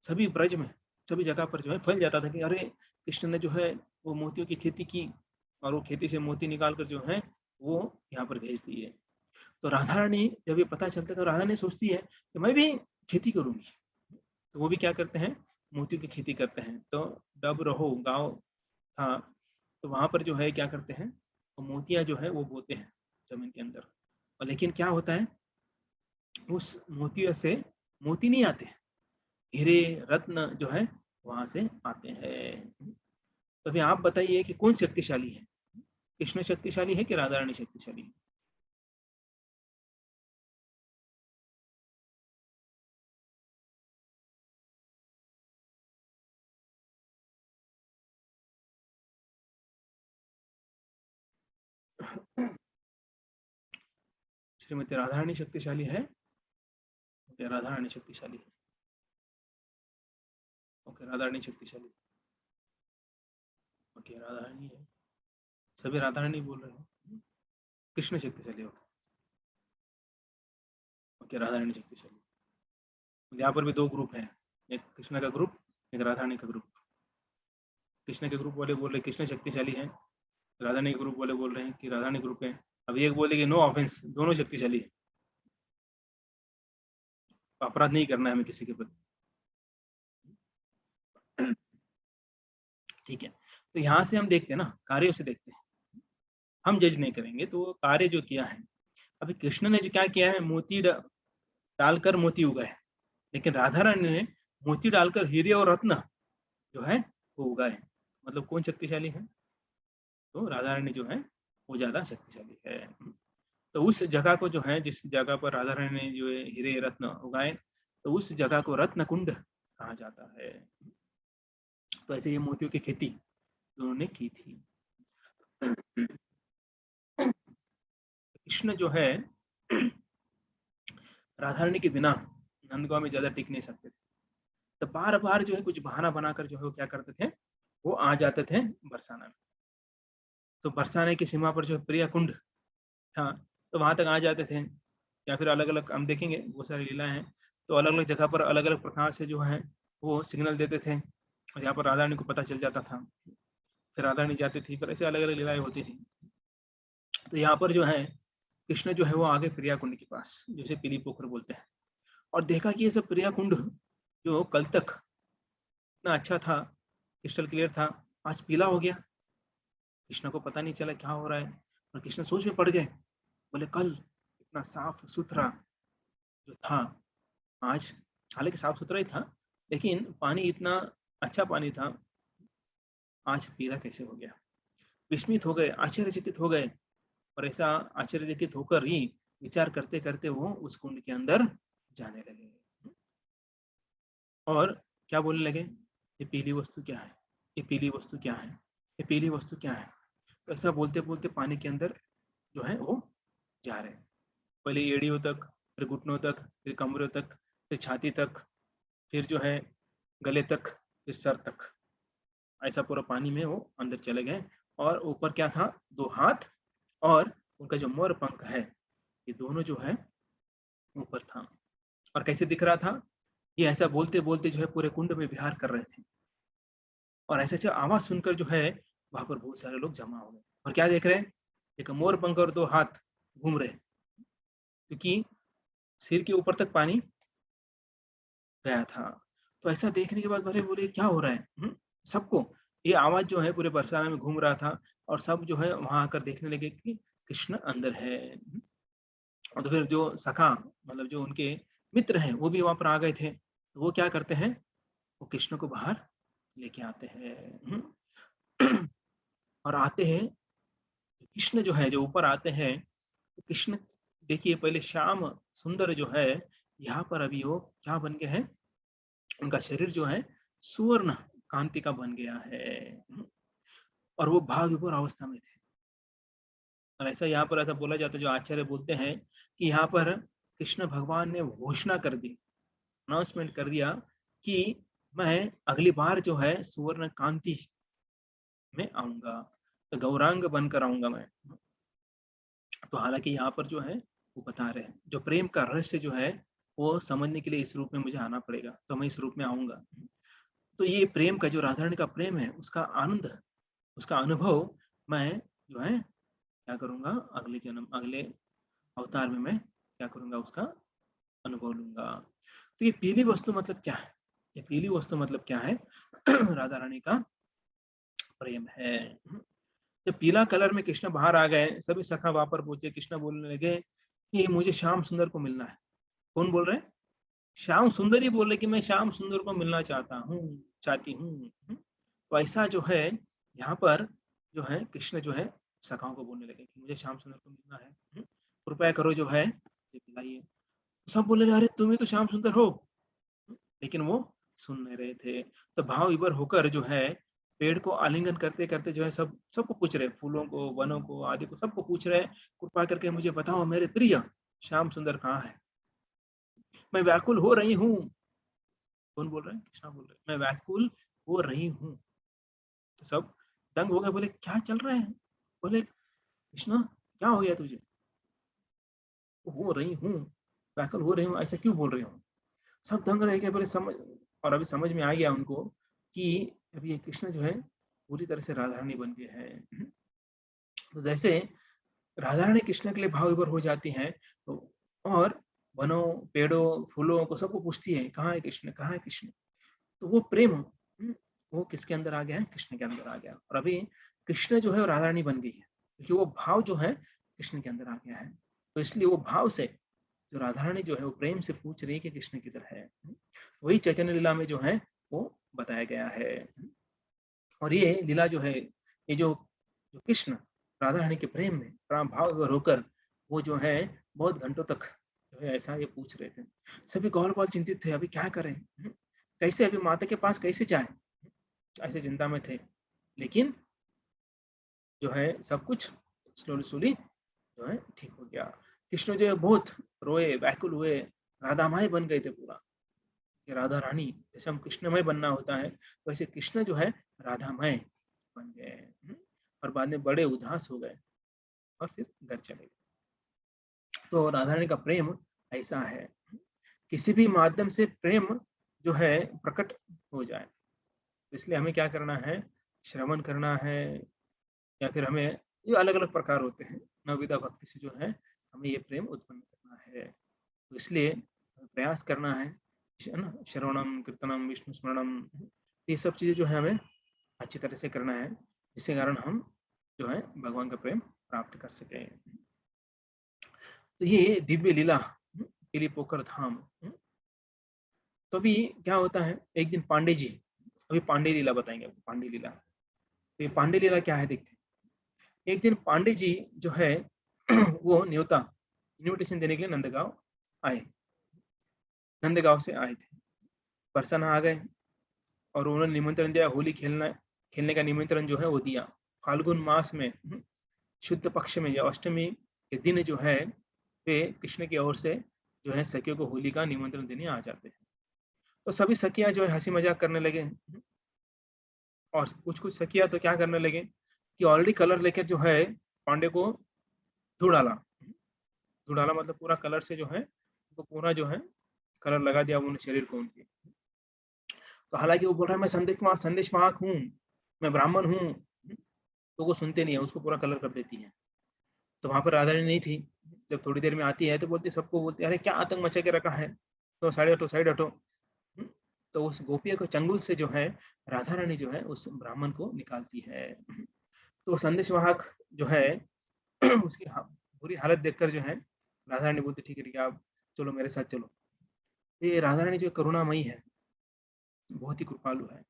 सभी ब्रज में, सभी जगह पर जो है फैल जाता था कि अरे कृष्ण ने जो है वो मोतियों की खेती की और वो खेती से मोती निकाल कर जो है वो यहाँ पर भेज दिए। तो राधा रानी जब ये पता चलता है तो राधा रानी सोचती है कि मैं भी खेती करूंगी। तो वो भी क्या करते हैं, मोतियों की खेती करते हैं। तो डब रहो गाँव था, तो वहां पर जो है क्या करते हैं, तो मोतियां जो है वो बोते हैं जमीन के अंदर। और लेकिन क्या होता है, उस मोतियों से मोती नहीं आते, हीरे रत्न जो है वहां से आते हैं। तो अभी आप बताइए कि कौन शक्तिशाली है, कृष्ण शक्तिशाली है कि राधा रानी शक्तिशाली है? श्रीमती राधा रानी शक्तिशाली है? ओके, राधा रानी शक्तिशाली है। ओके, राधा रानी शक्तिशाली। ओके, राधा रानी है, सभी राधा रानी बोल रहे हैं। कृष्ण शक्तिशाली। ओके। ओके, राधा रानी शक्तिशाली। यहाँ पर भी दो ग्रुप हैं, एक कृष्ण का ग्रुप, एक राधा रानी का ग्रुप। कृष्ण के ग्रुप वाले बोल रहे कृष्ण शक्तिशाली है, राधा रानी के ग्रुप वाले बोल रहे हैं कि राधा रानी ग्रुप है। अब एक बोले कि नो ऑफेंस, दोनों शक्तिशाली है, अपराध नहीं करना है हमें किसी के प्रति। ठीक है, तो यहाँ से हम देखते हैं ना, कार्यों से देखते हैं, हम जज नहीं करेंगे। तो कार्य जो किया है, अभी कृष्ण ने जो क्या किया है, मोती डालकर मोती उगाए, लेकिन राधा रानी ने मोती डालकर हीरे और रत्न जो है वो उगाए। मतलब कौन शक्तिशाली है? तो राधा रानी जो है वो ज्यादा शक्तिशाली है। तो उस जगह को जो है, जिस जगह पर राधा रानी ने जो है हीरे रत्न उगाए, तो उस जगह को रत्न कुंड कहा जाता है। तो ऐसे ये मोतियों की खेती दोनों ने की थी। कृष्ण जो है राधा रानी के बिना नंदगांव में ज्यादा टिक नहीं सकते थे। तो बार बार जो है कुछ बहाना बनाकर जो है वो क्या करते थे, वो आ जाते थे बरसाना में। तो बरसाने की सीमा पर जो प्रिया कुंड था, तो वहां तक आ जाते थे। या फिर अलग अलग हम देखेंगे बहुत सारी लीलाएं हैं, तो अलग अलग जगह पर अलग अलग प्रकार से जो है वो सिग्नल देते थे, और यहाँ पर राधा रानी को पता चल जाता था, फिर राधा रानी जाती थी, फिर ऐसे अलग अलग लीलाएं होती थी। तो यहाँ पर जो है कृष्ण जो है वो आगे प्रिया कुंड के पास, जिसे पीली पोखर बोलते हैं, और देखा कि ये सब प्रिया कुंड जो कल तक इतना अच्छा था, क्रिस्टल क्लियर था, आज पीला हो गया। कृष्ण को पता नहीं चला क्या हो रहा है, और कृष्ण सोच में पड़ गए। बोले कल इतना साफ सुथरा जो था, आज हालांकि साफ सुथरा ही था, लेकिन पानी इतना अच्छा पानी था, आज पीला कैसे हो गया? विस्मित हो गए, आश्चर्यचकित हो गए, और ऐसा आश्चर्यचकित होकर ही विचार करते करते वो उस कुंड के अंदर जाने लगे। और क्या बोलने लगे, ये पीली वस्तु क्या है, ये पीली वस्तु क्या है, ये पीली वस्तु क्या है? तो ऐसा बोलते बोलते पानी के अंदर जो है वो जा रहे हैं। पहले एड़ियों तक, फिर घुटनों तक, फिर कमरों तक, फिर छाती तक, फिर जो है गले तक, फिर सर तक, ऐसा पूरा पानी में वो अंदर चले गए। और ऊपर क्या था, दो हाथ, और उनका जो मोर पंख है, ये दोनों जो है ऊपर था। और कैसे दिख रहा था, ये ऐसा बोलते बोलते जो है पूरे कुंड में विहार कर रहे थे। और ऐसे ऐसे आवाज सुनकर जो है वहां पर बहुत सारे लोग जमा हो गए, और क्या देख रहे हैं, एक मोर पंख और दो हाथ घूम रहे, क्योंकि सिर के ऊपर तक पानी गया था। तो ऐसा देखने के बाद भले बोले क्या हो रहा है, सबको ये आवाज जो है पूरे बरसाना में घूम रहा था, और सब जो है वहां आकर देखने लगे कि कृष्ण अंदर है। और तो फिर जो सखा, मतलब जो उनके मित्र हैं, वो भी वहां पर आ गए थे। तो वो क्या करते हैं, वो कृष्ण को बाहर लेके आते हैं। और आते हैं, कृष्ण जो है जो ऊपर आते हैं, तो कृष्ण देखिए पहले श्याम सुंदर जो है, यहाँ पर अभी वो क्या बन गए हैं, उनका शरीर जो है सुवर्ण कांति का बन गया है, और वो भाव विभोर अवस्था में थे। और ऐसा यहाँ पर ऐसा बोला जाता है, जो आचार्य बोलते हैं कि यहाँ पर कृष्ण भगवान ने घोषणा कर दी, अनाउंसमेंट कर दिया कि मैं अगली बार जो है सुवर्ण कांति में आऊँगा, तो गौरांग बनकर आऊँगा मैं। तो हालाँकि यहाँ पर जो है वो बता रहे हैं, जो प्रेम का रहस्य जो है वो समझने के लिए इस रूप में मुझे आना पड़ेगा, तो मैं इस रूप में आऊँगा। तो ये प्रेम का जो राधा-रानी का प्रेम है, उसका आनंद, उसका अनुभव मैं जो है क्या करूँगा, अगले जन्म, अगले अवतार में मैं क्या करूँगा, उसका अनुभव लूँगा। तो ये पीली वस्तु मतलब क्या है? ये पीली वस्तु मतलब क्या है? राधा-रानी का प्रेम है। जब पीला कलर में कृष्ण बाहर आ गए, सभी सखा वहाँ पर पहुँचे, कृष्ण बोलने लगे कि मुझे श्याम सुंदर को मिलना है। कौन बोल रहे हैं? श्याम सुंदर ही बोल रहे कि मैं श्याम सुंदर को मिलना चाहता हूँ, चाहती हूँ। तो ऐसा जो है यहाँ पर जो है कृष्ण जो है सखाओं को बोलने लगे कि मुझे श्याम सुंदर को मिलना है। कृपया करो जो है ये पिलाइए। सब बोले अरे तुम ही तो श्याम सुंदर हो। लेकिन वो सुन नहीं रहे थे। तो भाव विभोर होकर जो है पेड़ को आलिंगन करते-करते जो है सबको पूछ रहे, फूलों को, वनों को, आदि को सबको पूछ रहे, कृपा करके मुझे बताओ मेरे प्रिय श्याम सुंदर कहाँ है? मैं व्याकुल हो रही हूँ। कौन बोल रहा है? कृष्णा बोल रहे हैं। मैं व्याकुल हो रही हूँ। तो सब दंग हो गए, बोले क्या चल रहा है? बोले कृष्णा क्या हो गया तुझे? हो रही हूँ, व्याकुल हो रही हूँ, ऐसा क्यों बोल रही हूँ? सब दंग रह गए, बोले समझ, और अभी समझ में आ गया उनको कि अभी ये कृष्ण जो है पूरी तरह से राधा रानी बन गए हैं। तो जैसे राधा रानी कृष्ण के लिए भाव विभोर हो जाती हैं, तो और वनों, पेड़ों, फूलों को सबको पूछती है कहाँ है कृष्ण, कहाँ है कृष्ण? तो वो प्रेम वो किसके अंदर आ गया है? कृष्ण के अंदर आ गया। और अभी कृष्ण जो है वो राधा रानी बन गई है, क्योंकि वो भाव जो है कृष्ण के अंदर आ गया है। तो इसलिए वो भाव से जो राधा रानी जो है वो प्रेम से पूछ रही है कि कृष्ण किधर है। वही चैतन्य लीला में जो है वो बताया गया है। और ये लीला जो है, ये जो कृष्ण राधा रानी के प्रेम में प्राण भाव विभोर होकर वो जो है बहुत घंटों तक जो है ऐसा ये पूछ रहे थे। सभी गौर-गौर चिंतित थे, अभी क्या करें? कैसे अभी माता के पास कैसे जाएँ? ऐसे चिंता में थे। लेकिन जो है सब कुछ स्लोली-स्लोली जो है ठीक हो गया। कृष्ण जो है बहुत रोए, व्याकुल हुए, राधामय बन गए थे पूरा। कि राधा रानी, जैसे हम कृष्णमय बनना होता है, वैसे कृष्ण जो है राधामय बन गए। और बाद में बड़े उदास हो गए और फिर घर चले गए। तो राधा रानी का प्रेम ऐसा है, किसी भी माध्यम से प्रेम जो है प्रकट हो जाए। इसलिए हमें क्या करना है? श्रवण करना है, या फिर हमें ये अलग-अलग प्रकार होते हैं। नवविधा भक्ति से जो है हमें ये प्रेम उत्पन्न करना है। तो इसलिए प्रयास करना है ना? श्रवणम, कीर्तनम, विष्णु स्मरणम, ये सब चीज़ें जो है हमें अच्छी तरह से करना है, जिसके कारण हम जो है भगवान का प्रेम प्राप्त कर सकें। तो ये दिव्य लीला पीली पोखर धाम। तो अभी क्या होता है, एक दिन पांडे जी, अभी पांडे लीला बताएँगे आपको, पांडे लीला। तो ये पांडे लीला क्या है देखते हैं। एक दिन पांडे जी जो है वो न्योता, इन्विटेशन देने के लिए नंदगाँव आए। नंदगाँव से आए थे। बरसाना आ गए और उन्होंने निमंत्रण दिया, होली खेलने का निमंत्रण जो है वो दिया। फाल्गुन मास में शुद्ध पक्ष में जो अष्टमी के दिन जो है, वे कृष्ण की ओर से जो है सखियों को होली का निमंत्रण देने आ जाते हैं। तो सभी सखियाँ जो है हँसी-मज़ाक करने लगे, और कुछ-कुछ सखियाँ तो क्या करने लगे कि ऑलरेडी कलर लेकर जो है पांडे को धो डाला। धो डाला मतलब पूरा कलर से जो है, उनको पूरा जो है कलर लगा दिया उन्होंने शरीर को उनके। तो हालाँकि वो बोल रहा है मैं संदेशवाहक हूँ, मैं ब्राह्मण हूँ, तो वो सुनते नहीं है, उसको पूरा कलर कर देती है। तो वहाँ पर राधा रानी नहीं थी। जब थोड़ी देर में आती है तो बोलती, सबको बोलती है, "अरे क्या आतंक मचा के रखा है? तो साइड हटो।" हुँ, तो उस गोपियों को चंगुल से जो है राधा रानी जो है उस ब्राह्मण को निकालती है। तो संदेशवाहक जो है उसकी बुरी हालत देखकर जो है राधा रानी बोलती, ठीक है आप चलो मेरे साथ चलो। ये राधा रानी जो करुणामयी है, बहुत ही कृपालु है।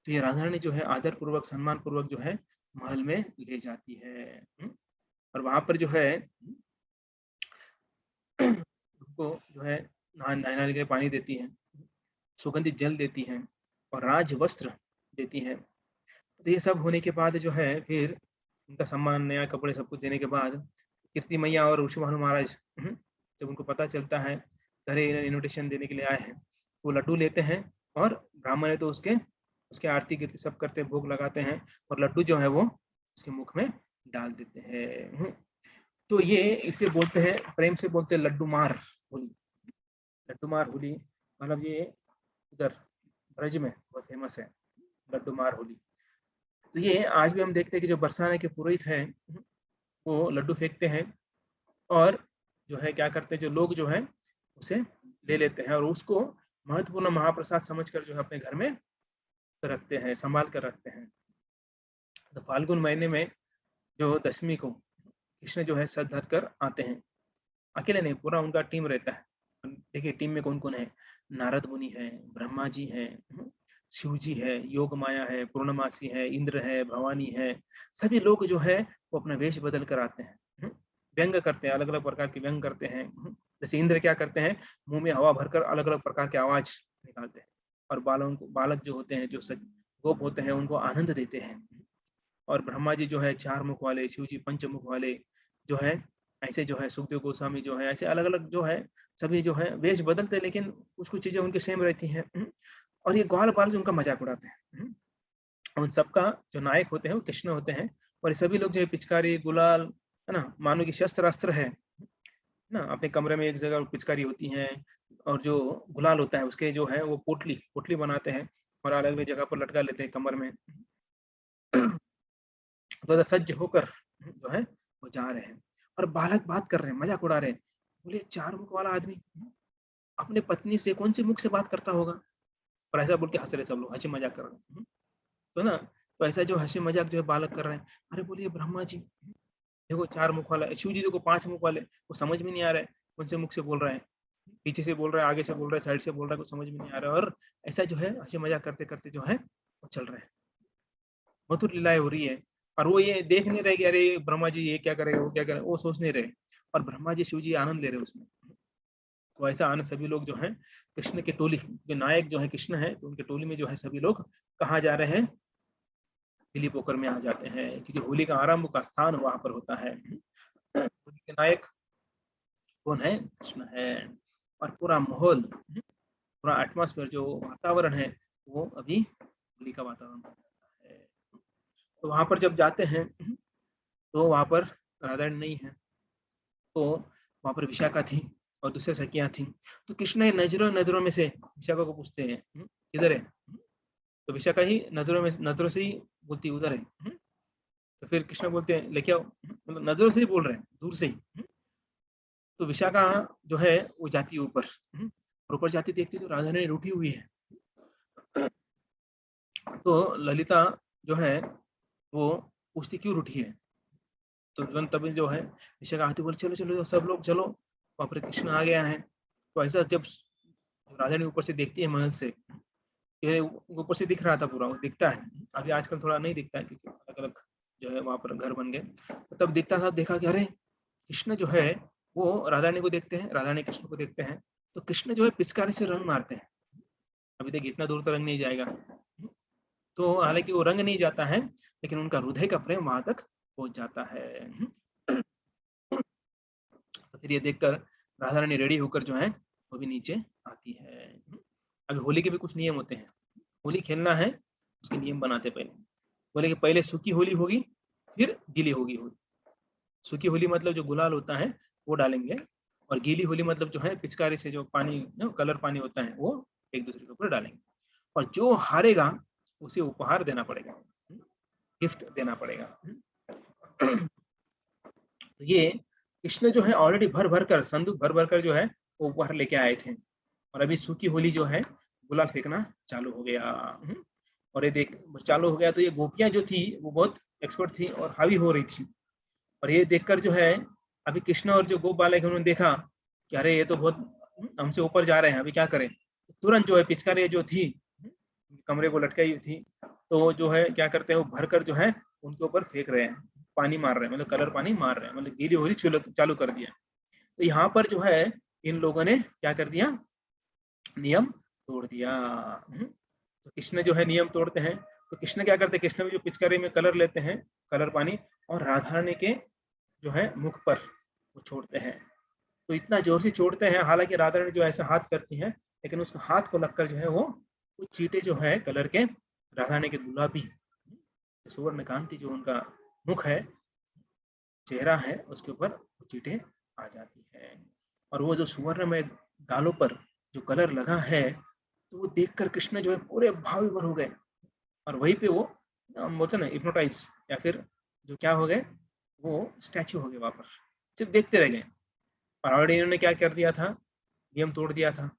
तो ये राधा रानी जो है आदर पूर्वक, सम्मान पूर्वक जो है महल में ले जाती है। और वहाँ पर जो है उनको जो है नहलाने के लिए पानी देती हैं, सुगंधित जल देती हैं और राज वस्त्र देती हैं। तो ये सब होने के बाद जो है फिर उनका सम्मान, नया कपड़े सब कुछ देने के बाद कीर्ति मैया और ऋषिभानु महाराज जब उनको पता चलता है अरे इन्विटेशन देने के लिए आए हैं, वो लड्डू लेते हैं और ब्राह्मण है तो उसके उसके आरती कीर्ति सब करते हैं, भोग लगाते हैं और लड्डू जो है वो उसके मुख में डाल देते हैं। तो ये इसे बोलते हैं, प्रेम से बोलते हैं लड्डू मार होली। लड्डू मार होली मतलब ये उधर ब्रज में बहुत फेमस है लड्डू मार होली। तो ये आज भी हम देखते हैं कि जो बरसाने के पुरोहित हैं वो लड्डू फेंकते हैं और जो है क्या करते हैं, जो लोग जो है उसे ले लेते हैं और उसको महत्वपूर्ण महाप्रसाद समझकर जो है अपने घर में रखते हैं, संभाल कर रखते हैं। तो फाल्गुन महीने में जो दशमी को कृष्ण जो है सर धर कर आते हैं, अकेले नहीं, पूरा उनका टीम रहता है। देखिए टीम में कौन कौन है, नारद मुनि है, ब्रह्मा जी है, शिव जी है, योग माया है, पूर्णमासी है, इंद्र है, भवानी है, सभी लोग जो है वो अपना वेश बदल कर आते हैं, व्यंग करते हैं, अलग अलग प्रकार के व्यंग करते हैं। जैसे इंद्र क्या करते हैं, मुंह में हवा भरकर अलग अलग प्रकार की आवाज निकालते हैं और बालक जो होते हैं, जो गोप होते हैं, उनको आनंद देते हैं। और ब्रह्मा जी जो है 4 मुख वाले, शिव जी 5 मुख वाले जो है, ऐसे जो है सुखदेव गोस्वामी जो है, ऐसे अलग अलग जो है सभी जो है वेश बदलते हैं, लेकिन कुछ कुछ चीजें उनकी सेम रहती हैं। और ये ग्वाल बाल उनका मजाक उड़ाते हैं। उन सबका जो नायक होते हैं वो कृष्ण होते हैं। और ये सभी लोग जो है पिचकारी गुलाल है ना, मानो कि शस्त्र अस्त्र है ना, अपने कमरे में एक जगह पिचकारी होती है और जो गुलाल होता है उसके जो है वो पोटली पोटली बनाते हैं और अलग अलग जगह पर लटका लेते हैं कमर में। तो सज्ज होकर जो है वो जा रहे हैं और बालक बात कर रहे हैं, मजाक उड़ा रहे हैं। बोले 4 मुख वाला आदमी अपने पत्नी से कौन से मुख से बात करता होगा, और ऐसा बोल के हंस रहे सब लोग, हंसी मजाक कर रहे हैं। तो ना, तो ऐसा जो हंसी मजाक जो है बालक कर रहे हैं, अरे बोलिए ब्रह्मा जी देखो 4 मुख वाला, शिव जी देखो 5 मुख वाले, वो समझ में नहीं आ रहा है कौन से मुख से बोल रहे हैं, पीछे से बोल रहा है, आगे से बोल रहा है, साइड से बोल रहा है, कुछ समझ में नहीं आ रहा है। और ऐसा जो है हंसी मजाक करते करते जो है वो चल रहे हैं, मधुर लीलाएं हो रही है। और वो ये देख नहीं रहे कि अरे ब्रह्मा जी ये क्या करेगा, वो क्या करेगा, वो सोच नहीं रहे। और ब्रह्मा जी शिव जी आनंद ले रहे उसमें। तो ऐसा आनंद सभी लोग जो है कृष्ण के टोली, जो नायक जो है कृष्ण है, तो उनके टोली में जो है सभी लोग कहाँ जा रहे हैं, दिलीप पोखर में आ जाते हैं, क्योंकि होली का आरंभ का स्थान वहां पर होता है। होली के नायक कौन है, कृष्ण है। और पूरा माहौल, पूरा एटमॉस्फेयर, जो वातावरण है वो अभी होली का वातावरण बन जाता है। तो वहां पर जब जाते हैं तो वहां पर राधा रानी नहीं है, तो वहां पर विशाखा थी और दूसरे सखियां थी। तो कृष्ण नजरों नजरों में से विशाखा को पूछते हैं किधर है, तो विशाखा ही नजरों से ही बोलती उधर है। तो फिर कृष्ण बोलते हैं लेके आओ, मतलब नजरों से ही बोल रहे हैं, दूर से ही। तो विशाखा जो है वो जाती है ऊपर, और ऊपर जाती देखती तो राधा रानी रूठी हुई है। तो ललिता जो है वो पूछती क्यों रूठी है, तो तुरंत तभी जो है विशाखा आती बोले चलो चलो सब लोग चलो, वहां पर कृष्ण आ गया है। तो ऐसा जब राधा रानी ऊपर से देखती है महल से, ये ऊपर से दिख रहा था पूरा, वो दिखता है, अभी आजकल थोड़ा नहीं दिखता है क्योंकि अलग अलग जो है वहां पर घर बन गए। तो तब दिखता था, देखा कि अरे कृष्ण जो है वो राधा रानी को देखते हैं, राधा रानी कृष्ण को देखते हैं। तो कृष्ण जो है पिचकारी से रंग मारते हैं, अभी तक इतना दूर तो रंग नहीं जाएगा। तो हालांकि वो रंग नहीं जाता है, लेकिन उनका हृदय का प्रेम वहां तक पहुंच जाता है। तो फिर ये देखकर राधा रानी रेडी होकर जो है वो भी नीचे आती है। अभी होली के भी कुछ नियम होते हैं, होली खेलना है उसके नियम बनाते पहले। बोले कि पहले सूखी होली होगी, फिर गीली होगी। सूखी होली मतलब जो गुलाल होता है वो डालेंगे, और गीली होली मतलब जो है पिचकारी से जो पानी कलर पानी होता है वो एक दूसरे के ऊपर डालेंगे। और जो हारेगा उसे उपहार देना पड़ेगा, गिफ्ट देना पड़ेगा। तो ये कृष्ण जो है ऑलरेडी भर भर कर, संदूक भर भर कर जो है वो उपहार लेके आए थे। और अभी सूखी होली जो है गुलाल फेंकना चालू हो गया। और ये देख चालू हो गया, तो ये गोपियां जो थी वो बहुत एक्सपर्ट थी और हावी हो रही थी। और ये देखकर जो है अभी कृष्ण और जो गोप बालक उन्होंने देखा कि अरे ये तो बहुत हमसे ऊपर जा रहे हैं, अभी क्या करें। तुरंत जो है पिचकारी जो थी कमरे को लटकाई हुई थी, तो जो है क्या करते हैं वो भरकर जो है उनके ऊपर फेंक रहे हैं, पानी मार रहे हैं, मतलब कलर पानी मार रहे हैं, मतलब गीली होली चालू कर दिया। तो यहाँ पर जो है इन लोगों ने क्या कर दिया, नियम तोड़ दिया। तो कृष्ण जो है नियम तोड़ते हैं, तो कृष्ण क्या करते हैं, कृष्ण भी जो पिचकारी में कलर लेते हैं, कलर पानी, और राधा रानी के जो है मुख पर वो छोड़ते हैं। तो इतना जोर से चोटते हैं, हालाँकि राधा रानी जो ऐसा हाथ करती हैं, लेकिन उसको हाथ को लगकर जो है वो चींटे जो है कलर के, राधा रानी के गुलाबी सुवर्णकांति जो उनका मुख है, चेहरा है, उसके ऊपर वो चींटे आ जाती है। और वो जो सुवर्णमय गालों पर जो कलर लगा है, तो वो देखकर कृष्ण जो है पूरे भाव विभोर हो गए। और वहीं पे वो बोलते हैं ना हिप्नोटाइज, या फिर जो क्या हो गए, वो स्टैच्यू हो गए वापस, सिर्फ देखते रह गए। और ऑलरेडी इन्होंने क्या कर दिया था, नियम तोड़ दिया था।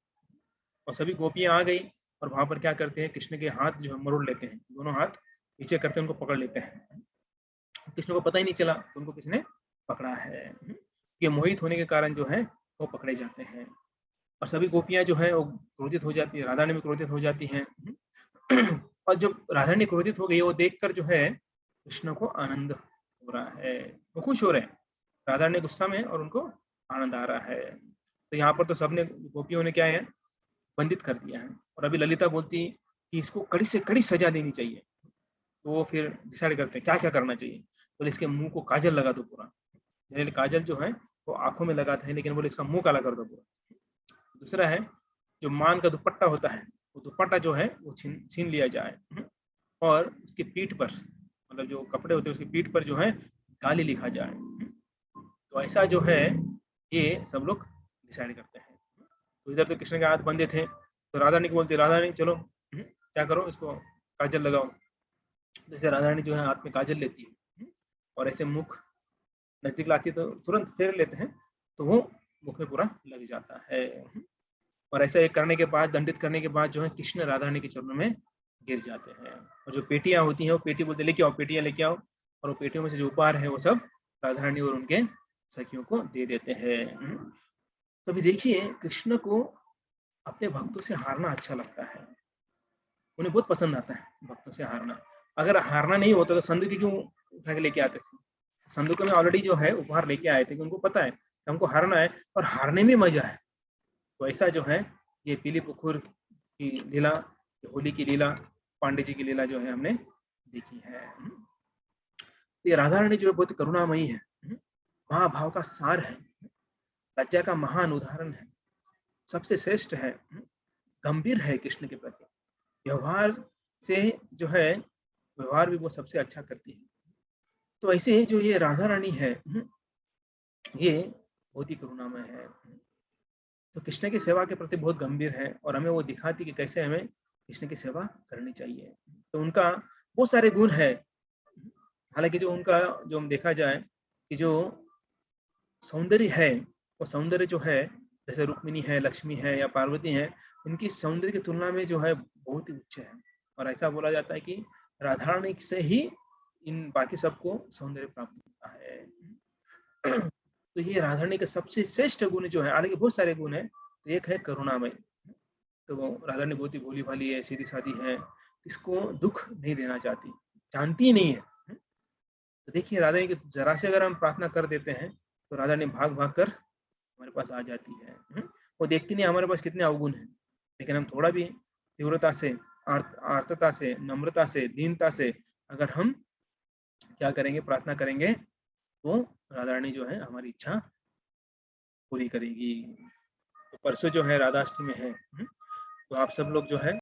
और सभी गोपियां आ गई और वहां पर क्या करते हैं, कृष्ण के हाथ जो है मरोड़ लेते हैं, दोनों हाथ पीछे करते हैं, उनको पकड़ लेते हैं। कृष्ण को पता ही नहीं चला कि उनको किसने पकड़ा है। ये मोहित होने के कारण जो है वो पकड़े जाते हैं। और सभी गोपियां जो है वो क्रोधित हो जाती है, राधा ने भी क्रोधित हो जाती हैं। और जब राधा ने क्रोधित हो गई, वो देखकर जो है कृष्ण को आनंद हो रहा है, वो खुश हो रहे हैं। राधा ने गुस्सा में और उनको आनंद आ रहा है। तो यहाँ पर तो सबने, गोपियों ने क्या है, बंदित कर दिया है। और अभी ललिता बोलती कि इसको कड़ी से कड़ी सजा देनी चाहिए। तो वो फिर डिसाइड करते हैं क्या क्या करना चाहिए। बोले इसके मुंह को काजल लगा दो पूरा। जनरली काजल जो है वो आंखों में लगाते हैं, लेकिन बोले इसका मुंह काला कर दो पूरा। दूसरा है जो मान का दुपट्टा होता है, वो दुपट्टा जो है वो छीन छीन लिया जाए। और उसकी पीठ पर, मतलब जो कपड़े होते हैं उसकी पीठ पर जो है गाली लिखा जाए। तो ऐसा जो है ये सब लोग डिसाइड करते हैं। तो इधर तो कृष्ण के हाथ बंधे थे, तो राधा रानी को बोलती, राधा रानी चलो क्या करो, इसको काजल लगाओ। जैसे राधा रानी जो है हाथ में काजल लेती है और ऐसे मुख नजदीक लाती है, तो तुरंत फेर लेते हैं, तो वो मुख में पूरा लग जाता है। और ऐसा एक करने के बाद, दंडित करने के बाद जो है कृष्ण राधा रानी के चरणों में गिर जाते हैं। और जो पेटियां होती हैं, वो पेटी बोलते लेके आओ, पेटियां लेके आओ। और वो पेटियों में से जो उपहार है वो सब राधा रानी और उनके सखियों को दे देते हैं। तो अभी देखिए, कृष्ण को अपने भक्तों से हारना अच्छा लगता है, उन्हें बहुत पसंद आता है भक्तों से हारना। अगर हारना नहीं होता तो संदूक क्यों उठा के लेके आते थे। संदूक में ऑलरेडी जो है उपहार लेके आए थे, कि उनको पता है कि हमको हारना है और हारने में मजा है। तो ऐसा जो है ये पीली पुखुर की लीला, होली की लीला, पांडे जी की लीला जो है हमने देखी है। ये राधा रानी जो है बहुत करुणामयी है, महाभाव का सार है, लज्जा का महान उदाहरण है, सबसे श्रेष्ठ है, गंभीर है कृष्ण के प्रति। व्यवहार से जो है, व्यवहार भी वो सबसे अच्छा करती है। तो ऐसे जो ये राधा रानी है, ये बहुत ही करुणामय है। तो कृष्ण की सेवा के प्रति बहुत गंभीर है, और हमें वो दिखाती कि कैसे हमें कृष्ण की सेवा करनी चाहिए। तो उनका बहुत सारे गुण है। हालांकि जो उनका, जो हम देखा जाए कि जो सौंदर्य है, वो सौंदर्य जो है, जैसे रुक्मिणी है, लक्ष्मी है या पार्वती है, इनकी सौंदर्य की तुलना में जो है बहुत ही उच्च है। और ऐसा बोला जाता है कि राधा रानी से ही इन बाकी सबको सौंदर्य प्राप्त होता है। तो ये राधा रानी का सबसे श्रेष्ठ गुण जो है, हालांकि बहुत सारे गुण है, तो एक है करुणामय। तो वो राधा रानी बहुत ही भोली भाली है, सीधी सादी है, इसको दुख नहीं देना चाहती, जानती ही नहीं है। तो देखिए राधा रानी की जरा से अगर हम प्रार्थना कर देते हैं, तो राधा रानी भाग भाग कर हमारे पास आ जाती है। वो देखती नहीं हमारे पास कितने अवगुण हैं, लेकिन हम थोड़ा भी तीव्रता से, आर्तता से, नम्रता से, दीनता से अगर हम क्या करेंगे, प्रार्थना करेंगे, तो राधा रानी जो है हमारी इच्छा पूरी करेगी। तो परसों जो है राधाष्टमी है, तो आप सब लोग जो है